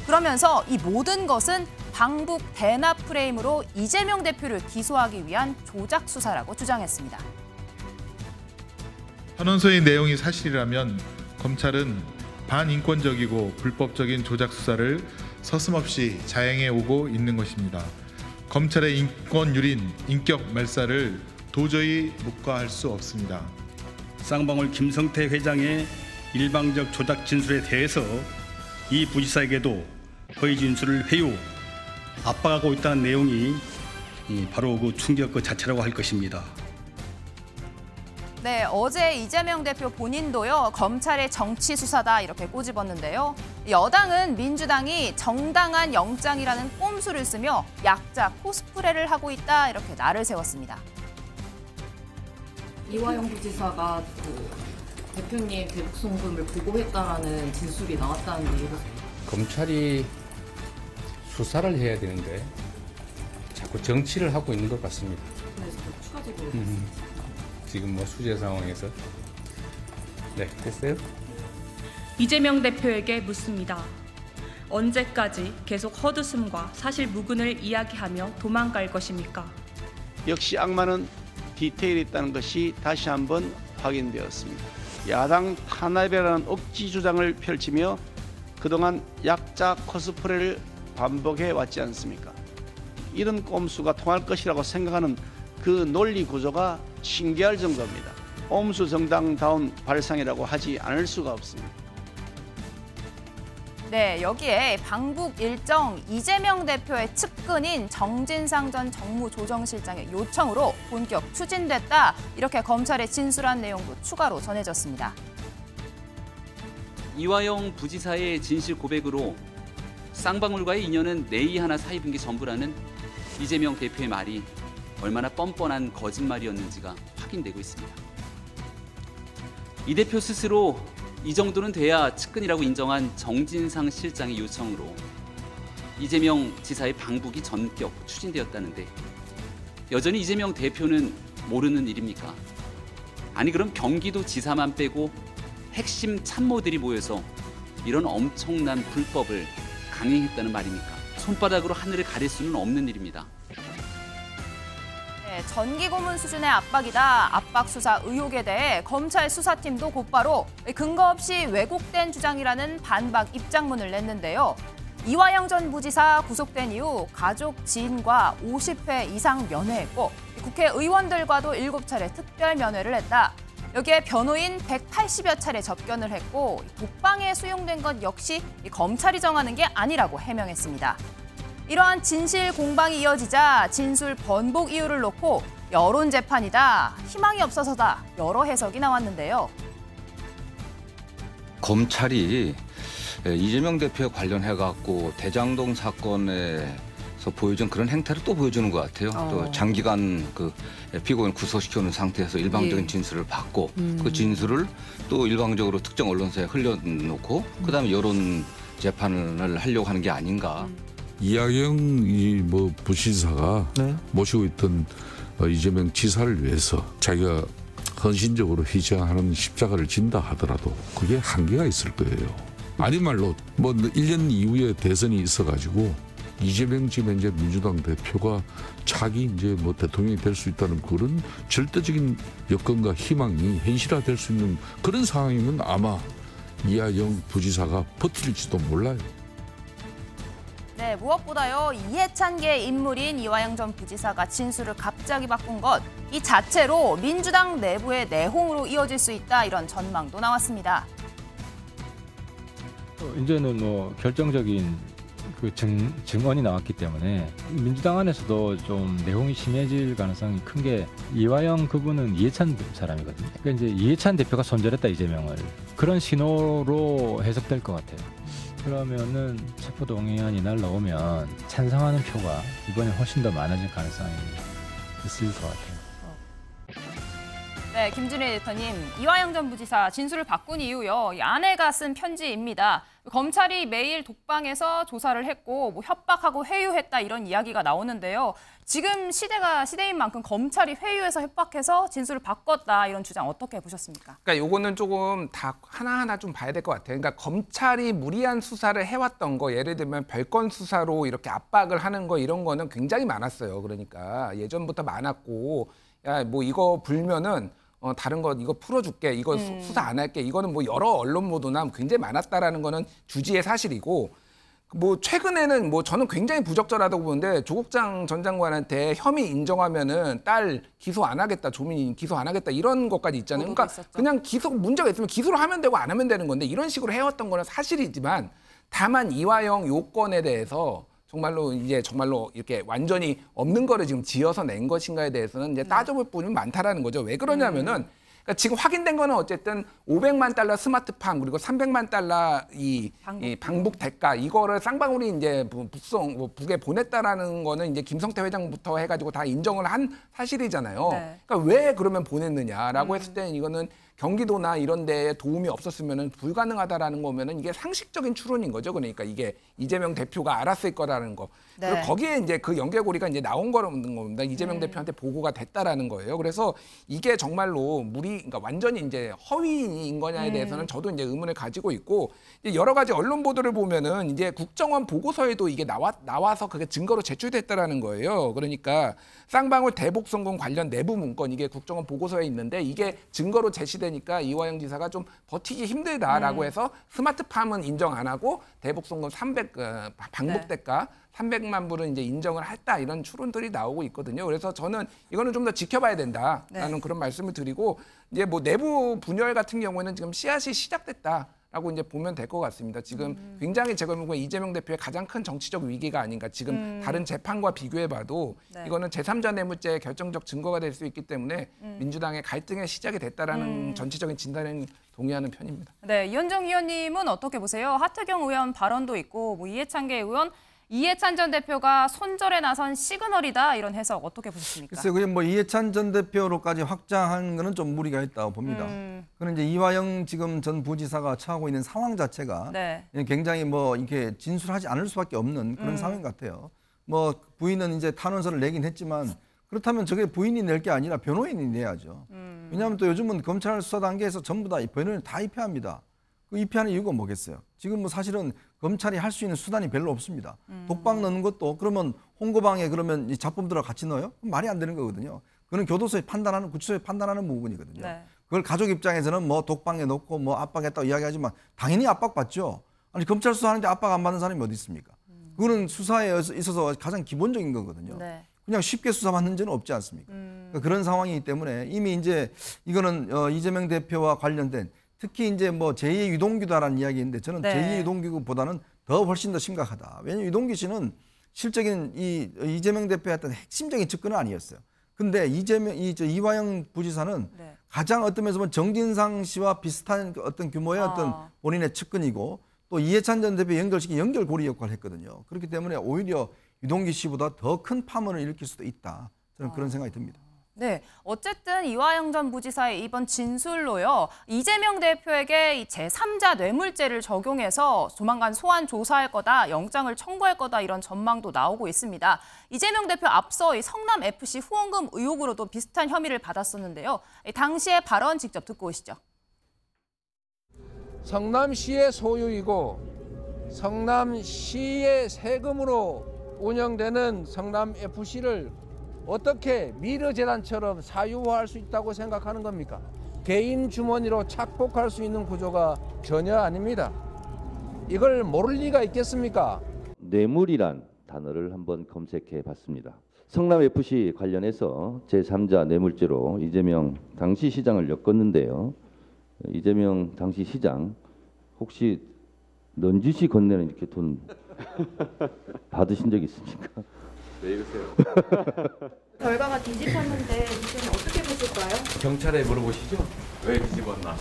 그러면서 이 모든 것은 방북 대납 프레임으로 이재명 대표를 기소하기 위한 조작 수사라고 주장했습니다. 탄원서의 내용이 사실이라면 검찰은 반인권적이고 불법적인 조작 수사를 서슴없이 자행해 오고 있는 것입니다. 검찰의 인권유린, 인격 말살을 도저히 묵과할 수 없습니다. 쌍방울 김성태 회장의 일방적 조작 진술에 대해서 이 부지사에게도 허위 진술을 회유, 압박하고 있다는 내용이 바로 그 충격 그 자체라고 할 것입니다. 네, 어제 이재명 대표 본인도요, 검찰의 정치 수사다 이렇게 꼬집었는데요. 여당은 민주당이 정당한 영장이라는 꼼수를 쓰며 약자 코스프레를 하고 있다 이렇게 날을 세웠습니다. 이화영 부지사가 그 대표님 대북 송금을 보고했다라는 진술이 나왔다는데 이거 검찰이 수사를 해야 되는데 자꾸 정치를 하고 있는 것 같습니다. 그래서 추가 제보. 지금 뭐 수재 상황에서 네, 됐어요? 이재명 대표에게 묻습니다. 언제까지 계속 헛웃음과 사실 무근을 이야기하며 도망갈 것입니까? 역시 악마는 디테일이 있다는 것이 다시 한번 확인되었습니다. 야당 탄압이라는 억지 주장을 펼치며 그동안 약자 코스프레를 반복해 왔지 않습니까? 이런 꼼수가 통할 것이라고 생각하는 그 논리 구조가 신기할 정도입니다. 옴수 정당다운 발상이라고 하지 않을 수가 없습니다. 네, 여기에 방북 일정 이재명 대표의 측근인 정진상 전 정무조정실장의 요청으로 본격 추진됐다. 이렇게 검찰에 진술한 내용도 추가로 전해졌습니다. 이화영 부지사의 진실 고백으로 쌍방울과의 인연은 내의 하나 사입은 게 전부라는 이재명 대표의 말이 얼마나 뻔뻔한 거짓말이었는지가 확인되고 있습니다. 이 대표 스스로 이 정도는 돼야 측근이라고 인정한 정진상 실장의 요청으로 이재명 지사의 방북이 전격 추진되었다는데 여전히 이재명 대표는 모르는 일입니까? 아니 그럼 경기도 지사만 빼고 핵심 참모들이 모여서 이런 엄청난 불법을 강행했다는 말입니까? 손바닥으로 하늘을 가릴 수는 없는 일입니다. 네, 전기 고문 수준의 압박이다. 압박 수사 의혹에 대해 검찰 수사팀도 곧바로 근거 없이 왜곡된 주장이라는 반박 입장문을 냈는데요. 이화영 전 부지사 구속된 이후 가족, 지인과 50회 이상 면회했고 국회의원들과도 7차례 특별 면회를 했다. 여기에 변호인 180여 차례 접견을 했고 독방에 수용된 것 역시 검찰이 정하는 게 아니라고 해명했습니다. 이러한 진실 공방이 이어지자 진술 번복 이유를 놓고 여론 재판이다, 희망이 없어서다 여러 해석이 나왔는데요. 검찰이 이재명 대표에 관련해갖고 대장동 사건에서 보여준 그런 행태를 또 보여주는 것 같아요. 또 장기간 그 피고인 구속시켜놓은 상태에서 일방적인 진술을 받고 그 진술을 또 일방적으로 특정 언론사에 흘려놓고 그다음에 여론 재판을 하려고 하는 게 아닌가. 이화영 부지사가 모시고 있던 이재명 지사를 위해서 자기가 헌신적으로 희생하는 십자가를 진다 하더라도 그게 한계가 있을 거예요. 아니 말로 1년 이후에 대선이 있어가지고 이재명 지금 현재 민주당 대표가 차기 이제 대통령이 될 수 있다는 그런 절대적인 여건과 희망이 현실화될 수 있는 그런 상황이면 아마 이화영 부지사가 버틸지도 몰라요. 네, 무엇보다요 이해찬계의 인물인 이화영 전 부지사가 진술을 갑자기 바꾼 것 이 자체로 민주당 내부의 내홍으로 이어질 수 있다 이런 전망도 나왔습니다. 이제는 결정적인 그 증언이 나왔기 때문에 민주당 안에서도 좀 내홍이 심해질 가능성이 큰 게 이화영 그분은 이해찬 사람이거든요. 그러니까 이제 이해찬 대표가 손절했다 이재명을 그런 신호로 해석될 것 같아요. 그러면은 체포동의안이 날라오면 찬성하는 표가 이번에 훨씬 더 많아질 가능성이 있을 것 같아요. 네, 김준일 에디터님, 이화영 전 부지사 진술을 바꾼 이유요. 이 아내가 쓴 편지입니다. 검찰이 매일 독방에서 조사를 했고 협박하고 회유했다 이런 이야기가 나오는데요. 지금 시대가 시대인 만큼 검찰이 회유해서 협박해서 진술을 바꿨다 이런 주장 어떻게 보셨습니까? 그러니까 요거는 조금 다 하나하나 좀 봐야 될 것 같아요. 그러니까 검찰이 무리한 수사를 해왔던 거 예를 들면 별건 수사로 이렇게 압박을 하는 거 이런 거는 굉장히 많았어요. 그러니까 예전부터 많았고 야 이거 불면은 다른 거 이거 풀어줄게, 이거 수사 안 할게, 이거는 여러 언론 보도나 굉장히 많았다라는 거는 주지의 사실이고 최근에는 저는 굉장히 부적절하다고 보는데 조국장 전 장관한테 혐의 인정하면은 딸 기소 안 하겠다, 조민 기소 안 하겠다 이런 것까지 있잖아요. 그러니까 있었죠. 그냥 문제가 있으면 기소를 하면 되고 안 하면 되는 건데 이런 식으로 해왔던 거는 사실이지만 다만 이화영 요건에 대해서 정말로 이렇게 완전히 없는 거를 지금 지어서 낸 것인가에 대해서는 이제 따져볼 부분이 많다라는 거죠. 왜 그러냐면은 그러니까 지금 확인된 거는 어쨌든 500만 달러 스마트팜 그리고 300만 달러 이 방북 대가 이거를 쌍방울이 이제 북에 보냈다라는 거는 이제 김성태 회장부터 해가지고 다 인정을 한 사실이잖아요. 네. 그러니까 왜 그러면 보냈느냐라고 했을 때는 이거는 경기도나 이런 데에 도움이 없었으면 불가능하다라는 거면은 이게 상식적인 추론인 거죠. 그러니까 이게 이재명 대표가 알았을 거라는 거. 네. 그리고 거기에 이제 그 연결고리가 이제 나온 거라는 겁니다. 이재명 대표한테 보고가 됐다라는 거예요. 그래서 이게 정말로 그러니까 완전히 이제 허위인 거냐에 대해서는 저도 이제 의문을 가지고 있고 여러 가지 언론 보도를 보면은 이제 국정원 보고서에도 이게 나와서 그게 증거로 제출됐다라는 거예요. 그러니까 쌍방울 대북 송금 관련 내부 문건 이게 국정원 보고서에 있는데 이게 증거로 제시되니까 이화영 지사가 좀 버티기 힘들다라고 해서 스마트팜은 인정 안 하고 대북 송금 방북 대가 300만 불은 이제 인정을 했다 이런 추론들이 나오고 있거든요. 그래서 저는 이거는 좀 더 지켜봐야 된다라는 그런 말씀을 드리고 이제 내부 분열 같은 경우에는 지금 씨앗이 시작됐다라고 이제 보면 될 것 같습니다. 지금 굉장히 제가 보기엔 이재명 대표의 가장 큰 정치적 위기가 아닌가. 지금 다른 재판과 비교해봐도 이거는 제3자 뇌물죄의 결정적 증거가 될 수 있기 때문에 민주당의 갈등의 시작이 됐다라는 전체적인 진단에 동의하는 편입니다. 네, 이현정 의원님은 어떻게 보세요? 하태경 의원 발언도 있고 이해찬계 의원 이해찬 전 대표가 손절에 나선 시그널이다 이런 해석 어떻게 보셨습니까? 글쎄요, 그게 이해찬 전 대표로까지 확장한 거는 좀 무리가 있다고 봅니다. 그런 이제 이화영 지금 전 부지사가 처하고 있는 상황 자체가 굉장히 이렇게 진술하지 않을 수밖에 없는 그런 상황 같아요. 부인은 이제 탄원서를 내긴 했지만 그렇다면 저게 부인이 낼 게 아니라 변호인이 내야죠. 왜냐하면 또 요즘은 검찰 수사 단계에서 전부 다 변호인 다 입회합니다. 그 입회하는 이유가 뭐겠어요? 지금 뭐 사실은 검찰이 할 수 있는 수단이 별로 없습니다. 독방 넣는 것도 그러면 홍거방에 그러면 이 잡범들하고 같이 넣어요? 그럼 말이 안 되는 거거든요. 그건 교도소에 판단하는, 구치소에 판단하는 부분이거든요. 네. 그걸 가족 입장에서는 뭐 독방에 넣고 뭐 압박했다고 이야기하지만 당연히 압박받죠. 아니 검찰 수사하는데 압박 안 받는 사람이 어디 있습니까? 그거는 수사에 있어서 가장 기본적인 거거든요. 네. 그냥 쉽게 수사받는 죄는 없지 않습니까? 그러니까 그런 상황이기 때문에 이미 이제 이거는 이재명 대표와 관련된 특히 이제 뭐 제2의 유동규다라는 이야기인데 저는 네. 제2의 유동규보다는 더 훨씬 더 심각하다. 왜냐하면 유동규 씨는 실적인 이 이재명 대표의 어떤 핵심적인 측근은 아니었어요. 근데 이화영 부지사는 네. 가장 어떤 면에서 보면 정진상 씨와 비슷한 어떤 규모의 어떤 본인의 측근이고 또 이해찬 전 대표 연결시킨 연결고리 역할을 했거든요. 그렇기 때문에 오히려 유동규 씨보다 더 큰 파문을 일으킬 수도 있다. 저는 그런 생각이 듭니다. 네, 어쨌든 이화영 전 부지사의 이번 진술로요. 이재명 대표에게 이 제3자 뇌물죄를 적용해서 조만간 소환 조사할 거다, 영장을 청구할 거다 이런 전망도 나오고 있습니다. 이재명 대표 앞서 이 성남FC 후원금 의혹으로도 비슷한 혐의를 받았었는데요. 당시의 발언 직접 듣고 오시죠. 성남시의 소유이고 성남시의 세금으로 운영되는 성남FC를 어떻게 미르재단처럼 사유화할 수 있다고 생각하는 겁니까? 개인 주머니로 착복할 수 있는 구조가 전혀 아닙니다. 이걸 모를 리가 있겠습니까? 뇌물이란 단어를 한번 검색해 봤습니다. 성남FC 관련해서 제3자 뇌물죄로 이재명 당시 시장을 엮었는데요. 이재명 당시 시장 혹시 넌지시 건네는 이렇게 돈 받으신 적 있습니까? 왜 이러세요? 결과가 뒤집혔는데 이제는 어떻게 보실까요? 경찰에 물어보시죠. 왜 뒤집었나?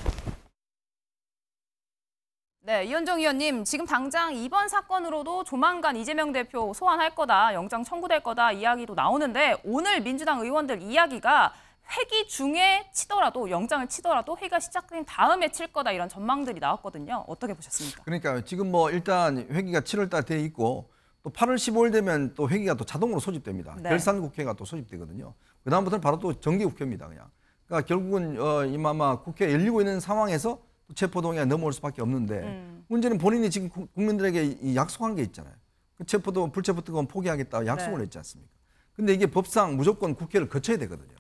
네, 이현정 의원님, 지금 당장 이번 사건으로도 조만간 이재명 대표 소환할 거다, 영장 청구될 거다 이야기도 나오는데 오늘 민주당 의원들 이야기가 회기 중에 치더라도, 영장을 치더라도 회기가 시작된 다음에 칠 거다 이런 전망들이 나왔거든요. 어떻게 보셨습니까? 그러니까 지금 뭐 일단 회기가 7월 달 돼 있고 또 8월 15일 되면 또 회기가 또 자동으로 소집됩니다. 네. 결산국회가 또 소집되거든요. 그다음부터는 바로 또 정기국회입니다. 그냥. 그러니까 결국은 아마 국회가 열리고 있는 상황에서 또 체포동의가 넘어올 수밖에 없는데 문제는 본인이 지금 국민들에게 약속한 게 있잖아요. 그 불체포특권 포기하겠다 약속을 네. 했지 않습니까? 근데 이게 법상 무조건 국회를 거쳐야 되거든요.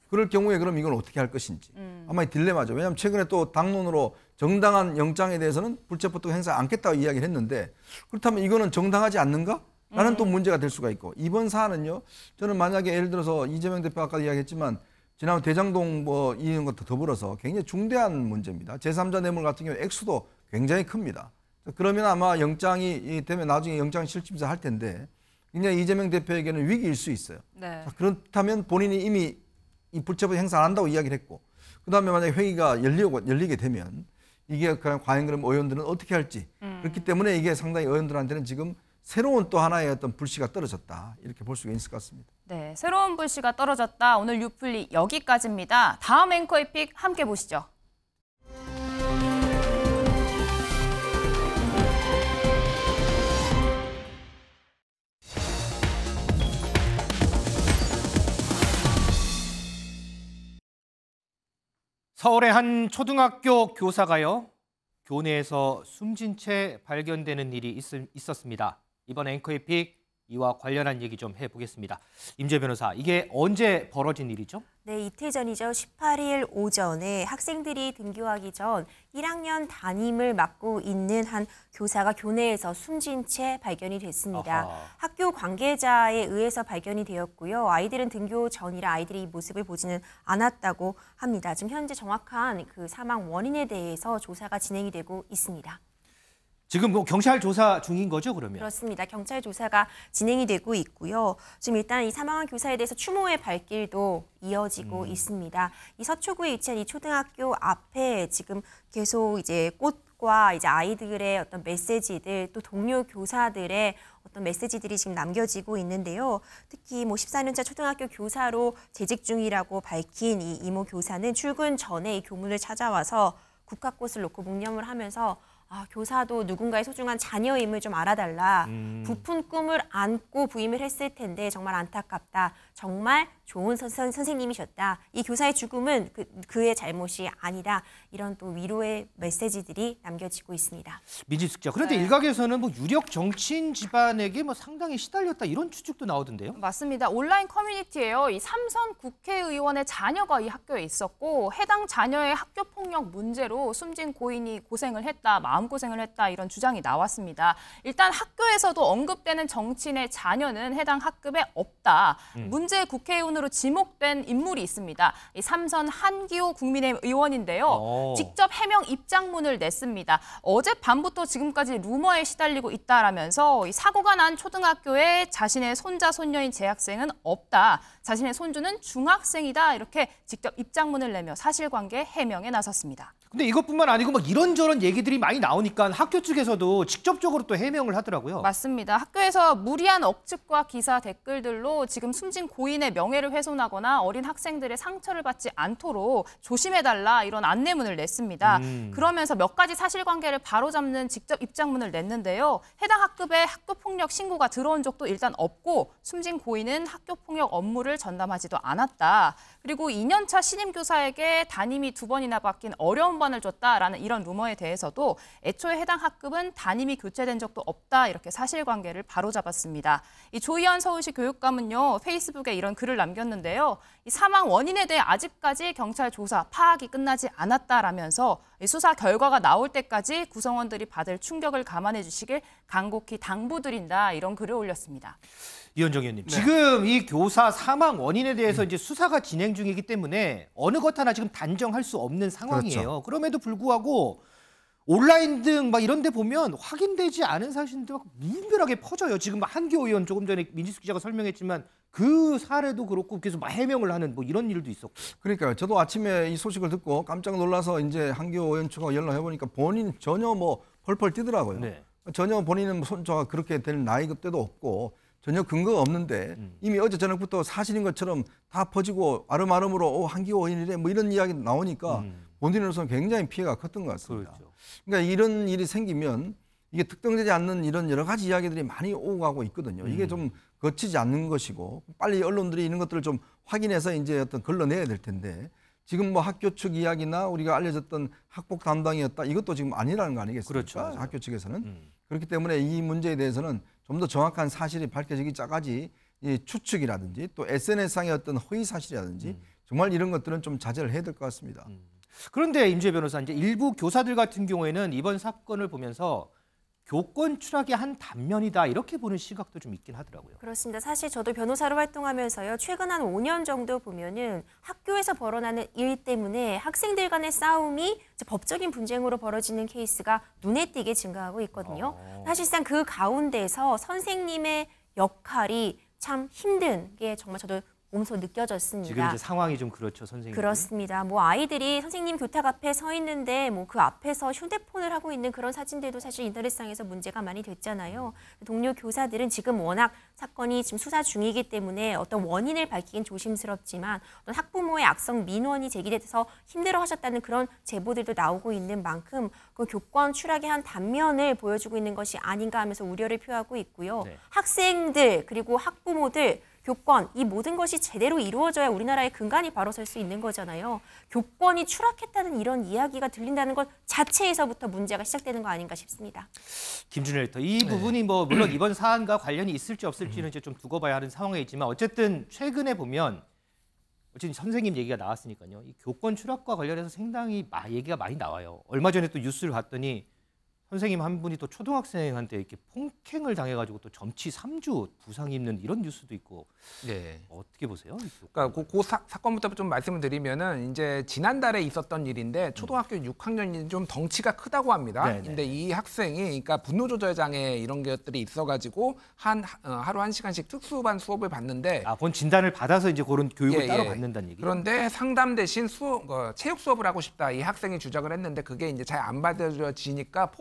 그럴 경우에 그럼 이걸 어떻게 할 것인지 아마 이 딜레마죠. 왜냐하면 최근에 또 당론으로 정당한 영장에 대해서는 불체포특권 행사 않겠다고 이야기를 했는데 그렇다면 이거는 정당하지 않는가? 라는 또 문제가 될 수가 있고 이번 사안은요. 저는 만약에 예를 들어서 이재명 대표 아까 이야기했지만 지난번 대장동 뭐 이런 것도 더불어서 굉장히 중대한 문제입니다. 제3자 뇌물 같은 경우 액수도 굉장히 큽니다. 그러면 아마 영장이 되면 나중에 영장 실질심사 할 텐데 굉장히 이재명 대표에게는 위기일 수 있어요. 네. 자, 그렇다면 본인이 이미 이 불체포 행사 안 한다고 이야기를 했고 그다음에 만약에 회의가 열리게 되면 이게 과연 그럼 의원들은 어떻게 할지 그렇기 때문에 이게 상당히 의원들한테는 지금 새로운 또 하나의 어떤 불씨가 떨어졌다 이렇게 볼 수가 있을 것 같습니다. 네, 새로운 불씨가 떨어졌다. 오늘 뉴플리 여기까지입니다. 다음 앵커의 픽 함께 보시죠. 서울의 한 초등학교 교사가요. 교내에서 숨진 채 발견되는 일이 있었습니다. 이번 앵커의 픽 이와 관련한 얘기 좀 해보겠습니다. 임재 변호사, 이게 언제 벌어진 일이죠? 네, 이틀 전이죠. 18일 오전에 학생들이 등교하기 전 1학년 담임을 맡고 있는 한 교사가 교내에서 숨진 채 발견이 됐습니다. 아하. 학교 관계자에 의해서 발견이 되었고요. 아이들은 등교 전이라 아이들이 이 모습을 보지는 않았다고 합니다. 지금 현재 정확한 그 사망 원인에 대해서 조사가 진행이 되고 있습니다. 지금 뭐 경찰 조사 중인 거죠, 그러면? 그렇습니다. 경찰 조사가 진행이 되고 있고요. 지금 일단 이 사망한 교사에 대해서 추모의 발길도 이어지고 있습니다. 이 서초구에 위치한 이 초등학교 앞에 지금 계속 이제 꽃과 이제 아이들의 어떤 메시지들 또 동료 교사들의 어떤 메시지들이 지금 남겨지고 있는데요. 특히 뭐 14년차 초등학교 교사로 재직 중이라고 밝힌 이 이모 교사는 출근 전에 이 교문을 찾아와서 국화꽃을 놓고 묵념을 하면서 교사도 누군가의 소중한 자녀임을 좀 알아달라. 부푼 꿈을 안고 부임을 했을 텐데 정말 안타깝다. 정말 좋은 선생님이셨다. 이 교사의 죽음은 그의 잘못이 아니다. 이런 또 위로의 메시지들이 남겨지고 있습니다. 민지숙 자, 그런데 일각에서는 뭐 유력 정치인 집안에게 뭐 상당히 시달렸다 이런 추측도 나오던데요. 맞습니다. 온라인 커뮤니티에요. 이 3선 국회의원의 자녀가 이 학교에 있었고 해당 자녀의 학교 폭력 문제로 숨진 고인이 고생을 했다, 마음고생을 했다 이런 주장이 나왔습니다. 일단 학교에서도 언급되는 정치인의 자녀는 해당 학급에 없다. 문제 국회의원으로 지목된 인물이 있습니다. 이 3선 한기호 국민의힘 의원인데요. 직접 해명 입장문을 냈습니다. 어젯밤부터 지금까지 루머에 시달리고 있다라면서 이 사고가 난 초등학교에 자신의 손자, 손녀인 재학생은 없다. 자신의 손주는 중학생이다. 이렇게 직접 입장문을 내며 사실관계 해명에 나섰습니다. 근데 이것뿐만 아니고 막 이런저런 얘기들이 많이 나오니까 학교 측에서도 직접적으로 또 해명을 하더라고요. 맞습니다. 학교에서 무리한 억측과 기사 댓글들로 지금 숨진 고인의 명예를 훼손하거나 어린 학생들의 상처를 받지 않도록 조심해달라 이런 안내문을 냈습니다. 그러면서 몇 가지 사실관계를 바로잡는 직접 입장문을 냈는데요. 해당 학급에 학교폭력 신고가 들어온 적도 일단 없고 숨진 고인은 학교폭력 업무를 전담하지도 않았다. 그리고 2년차 신임교사에게 담임이 2번이나 바뀐 어려운 반을 줬다라는 이런 루머에 대해서도 애초에 해당 학급은 담임이 교체된 적도 없다 이렇게 사실관계를 바로잡았습니다. 이 조희연 서울시 교육감은요 페이스북에 이런 글을 남겼는데요. 이 사망 원인에 대해 아직까지 경찰 조사 파악이 끝나지 않았다라면서 이 수사 결과가 나올 때까지 구성원들이 받을 충격을 감안해 주시길 간곡히 당부드린다 이런 글을 올렸습니다. 이현정 의원님, 지금 이 교사 사망 원인에 대해서 이제 수사가 진행 중이기 때문에 어느 것 하나 지금 단정할 수 없는 상황이에요. 그렇죠. 그럼에도 불구하고 온라인 등 막 이런 데 보면 확인되지 않은 사실들이 막 무분별하게 퍼져요. 지금 한기호 의원 조금 전에 민지숙 기자가 설명했지만 그 사례도 그렇고 계속 막 해명을 하는 뭐 이런 일도 있었고. 그러니까요. 저도 아침에 이 소식을 듣고 깜짝 놀라서 이제 한기호 의원 측하고 연락해 보니까 본인 전혀 뭐 펄펄 뛰더라고요. 네. 전혀 본인은 손자가 그렇게 될 나이 때도 없고 전혀 근거가 없는데 이미 어제 저녁부터 사실인 것처럼 다 퍼지고 아름아름으로 한기호 의원이래 뭐 이런 이야기 나오니까 본인으로서는 굉장히 피해가 컸던 것 같습니다. 그렇죠. 그러니까 이런 일이 생기면 이게 특정되지 않는 이런 여러 가지 이야기들이 많이 오고 가고 있거든요. 이게 좀 거치지 않는 것이고 빨리 언론들이 이런 것들을 좀 확인해서 이제 어떤 걸러내야 될 텐데 지금 뭐 학교 측 이야기나 우리가 알려졌던 학폭 담당이었다 이것도 지금 아니라는 거 아니겠습니까? 그렇죠. 학교 측에서는. 그렇기 때문에 이 문제에 대해서는 좀 더 정확한 사실이 밝혀지기 전까지 이 추측이라든지 또 SNS상의 어떤 허위 사실이라든지 정말 이런 것들은 좀 자제를 해야 될 것 같습니다. 그런데 임주혜 변호사, 이제 일부 교사들 같은 경우에는 이번 사건을 보면서 교권 추락의 한 단면이다 이렇게 보는 시각도 좀 있긴 하더라고요. 그렇습니다. 사실 저도 변호사로 활동하면서요. 최근 한 5년 정도 보면은 학교에서 벌어나는 일 때문에 학생들 간의 싸움이 법적인 분쟁으로 벌어지는 케이스가 눈에 띄게 증가하고 있거든요. 사실상 그 가운데서 선생님의 역할이 참 힘든 게 정말 저도 몸소 느껴졌습니다. 지금 이제 상황이 좀 그렇죠, 선생님. 그렇습니다. 뭐 아이들이 선생님 교탁 앞에 서 있는데 뭐 그 앞에서 휴대폰을 하고 있는 그런 사진들도 사실 인터넷상에서 문제가 많이 됐잖아요. 동료 교사들은 지금 워낙 사건이 지금 수사 중이기 때문에 어떤 원인을 밝히긴 조심스럽지만 어떤 학부모의 악성 민원이 제기돼서 힘들어하셨다는 그런 제보들도 나오고 있는 만큼 그 교권 추락의 한 단면을 보여주고 있는 것이 아닌가 하면서 우려를 표하고 있고요. 네. 학생들 그리고 학부모들 교권, 이 모든 것이 제대로 이루어져야 우리나라의 근간이 바로 설 수 있는 거잖아요. 교권이 추락했다는 이런 이야기가 들린다는 것 자체에서부터 문제가 시작되는 거 아닌가 싶습니다. 김준일 에디터, 이 부분이 뭐 물론 이번 사안과 관련이 있을지 없을지는 이제 좀 두고 봐야 하는 상황에 있지만 어쨌든 최근에 보면 어쨌든 선생님 얘기가 나왔으니까요. 이 교권 추락과 관련해서 상당히 얘기가 많이 나와요. 얼마 전에 또 뉴스를 봤더니 선생님 한 분이 또 초등학생한테 이렇게 폭행을 당해가지고 또 점치 3주 부상 입는 이런 뉴스도 있고. 네. 어떻게 보세요? 그러니까 그 사건부터 좀 말씀을 드리면은 이제 지난달에 있었던 일인데 초등학교 6학년이 좀 덩치가 크다고 합니다. 네네. 근데 이 학생이 그러니까 분노 조절 장애 이런 것들이 있어가지고 하루 1시간씩 특수반 수업을 받는데 본 진단을 받아서 이제 그런 교육을 따로 받는다는 얘기죠. 그런데 상담 대신 체육 수업을 하고 싶다 이 학생이 주장을 했는데 그게 이제 잘 안 받아지니까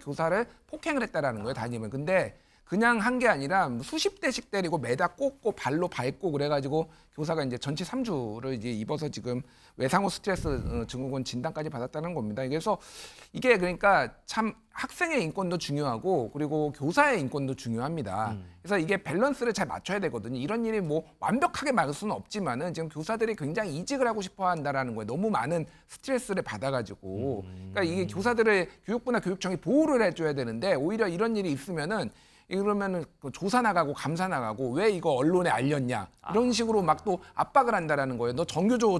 교사를 폭행을 했다라는 거예요, 담임은. 근데 그냥 한 게 아니라 수십 대씩 때리고 매다 꽂고 발로 밟고 그래가지고 교사가 이제 전치 3주를 이제 입어서 지금 외상후 스트레스 증후군 진단까지 받았다는 겁니다. 그래서 이게 그러니까 참 학생의 인권도 중요하고 그리고 교사의 인권도 중요합니다. 그래서 이게 밸런스를 잘 맞춰야 되거든요. 이런 일이 뭐 완벽하게 막을 수는 없지만은 지금 교사들이 굉장히 이직을 하고 싶어 한다라는 거예요. 너무 많은 스트레스를 받아가지고. 그러니까 이게 교사들의 교육부나 교육청이 보호를 해줘야 되는데 오히려 이런 일이 있으면은 이러면은 조사 나가고 감사 나가고 왜 이거 언론에 알렸냐 이런 식으로 막 또 압박을 한다라는 거예요. 너 정교조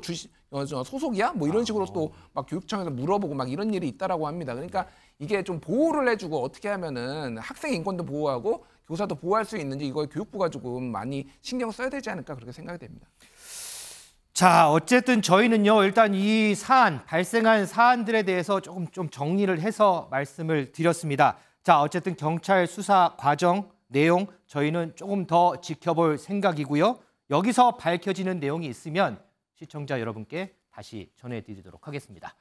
소속이야? 뭐 이런 식으로 또 막 교육청에서 물어보고 막 이런 일이 있다라고 합니다. 그러니까 이게 좀 보호를 해주고 어떻게 하면은 학생 인권도 보호하고 교사도 보호할 수 있는지 이거 교육부가 조금 많이 신경 써야 되지 않을까 그렇게 생각이 됩니다. 자, 어쨌든 저희는요, 일단 이 사안, 발생한 사안들에 대해서 좀 정리를 해서 말씀을 드렸습니다. 자, 어쨌든 경찰 수사 과정, 내용 저희는 조금 더 지켜볼 생각이고요. 여기서 밝혀지는 내용이 있으면 시청자 여러분께 다시 전해드리도록 하겠습니다.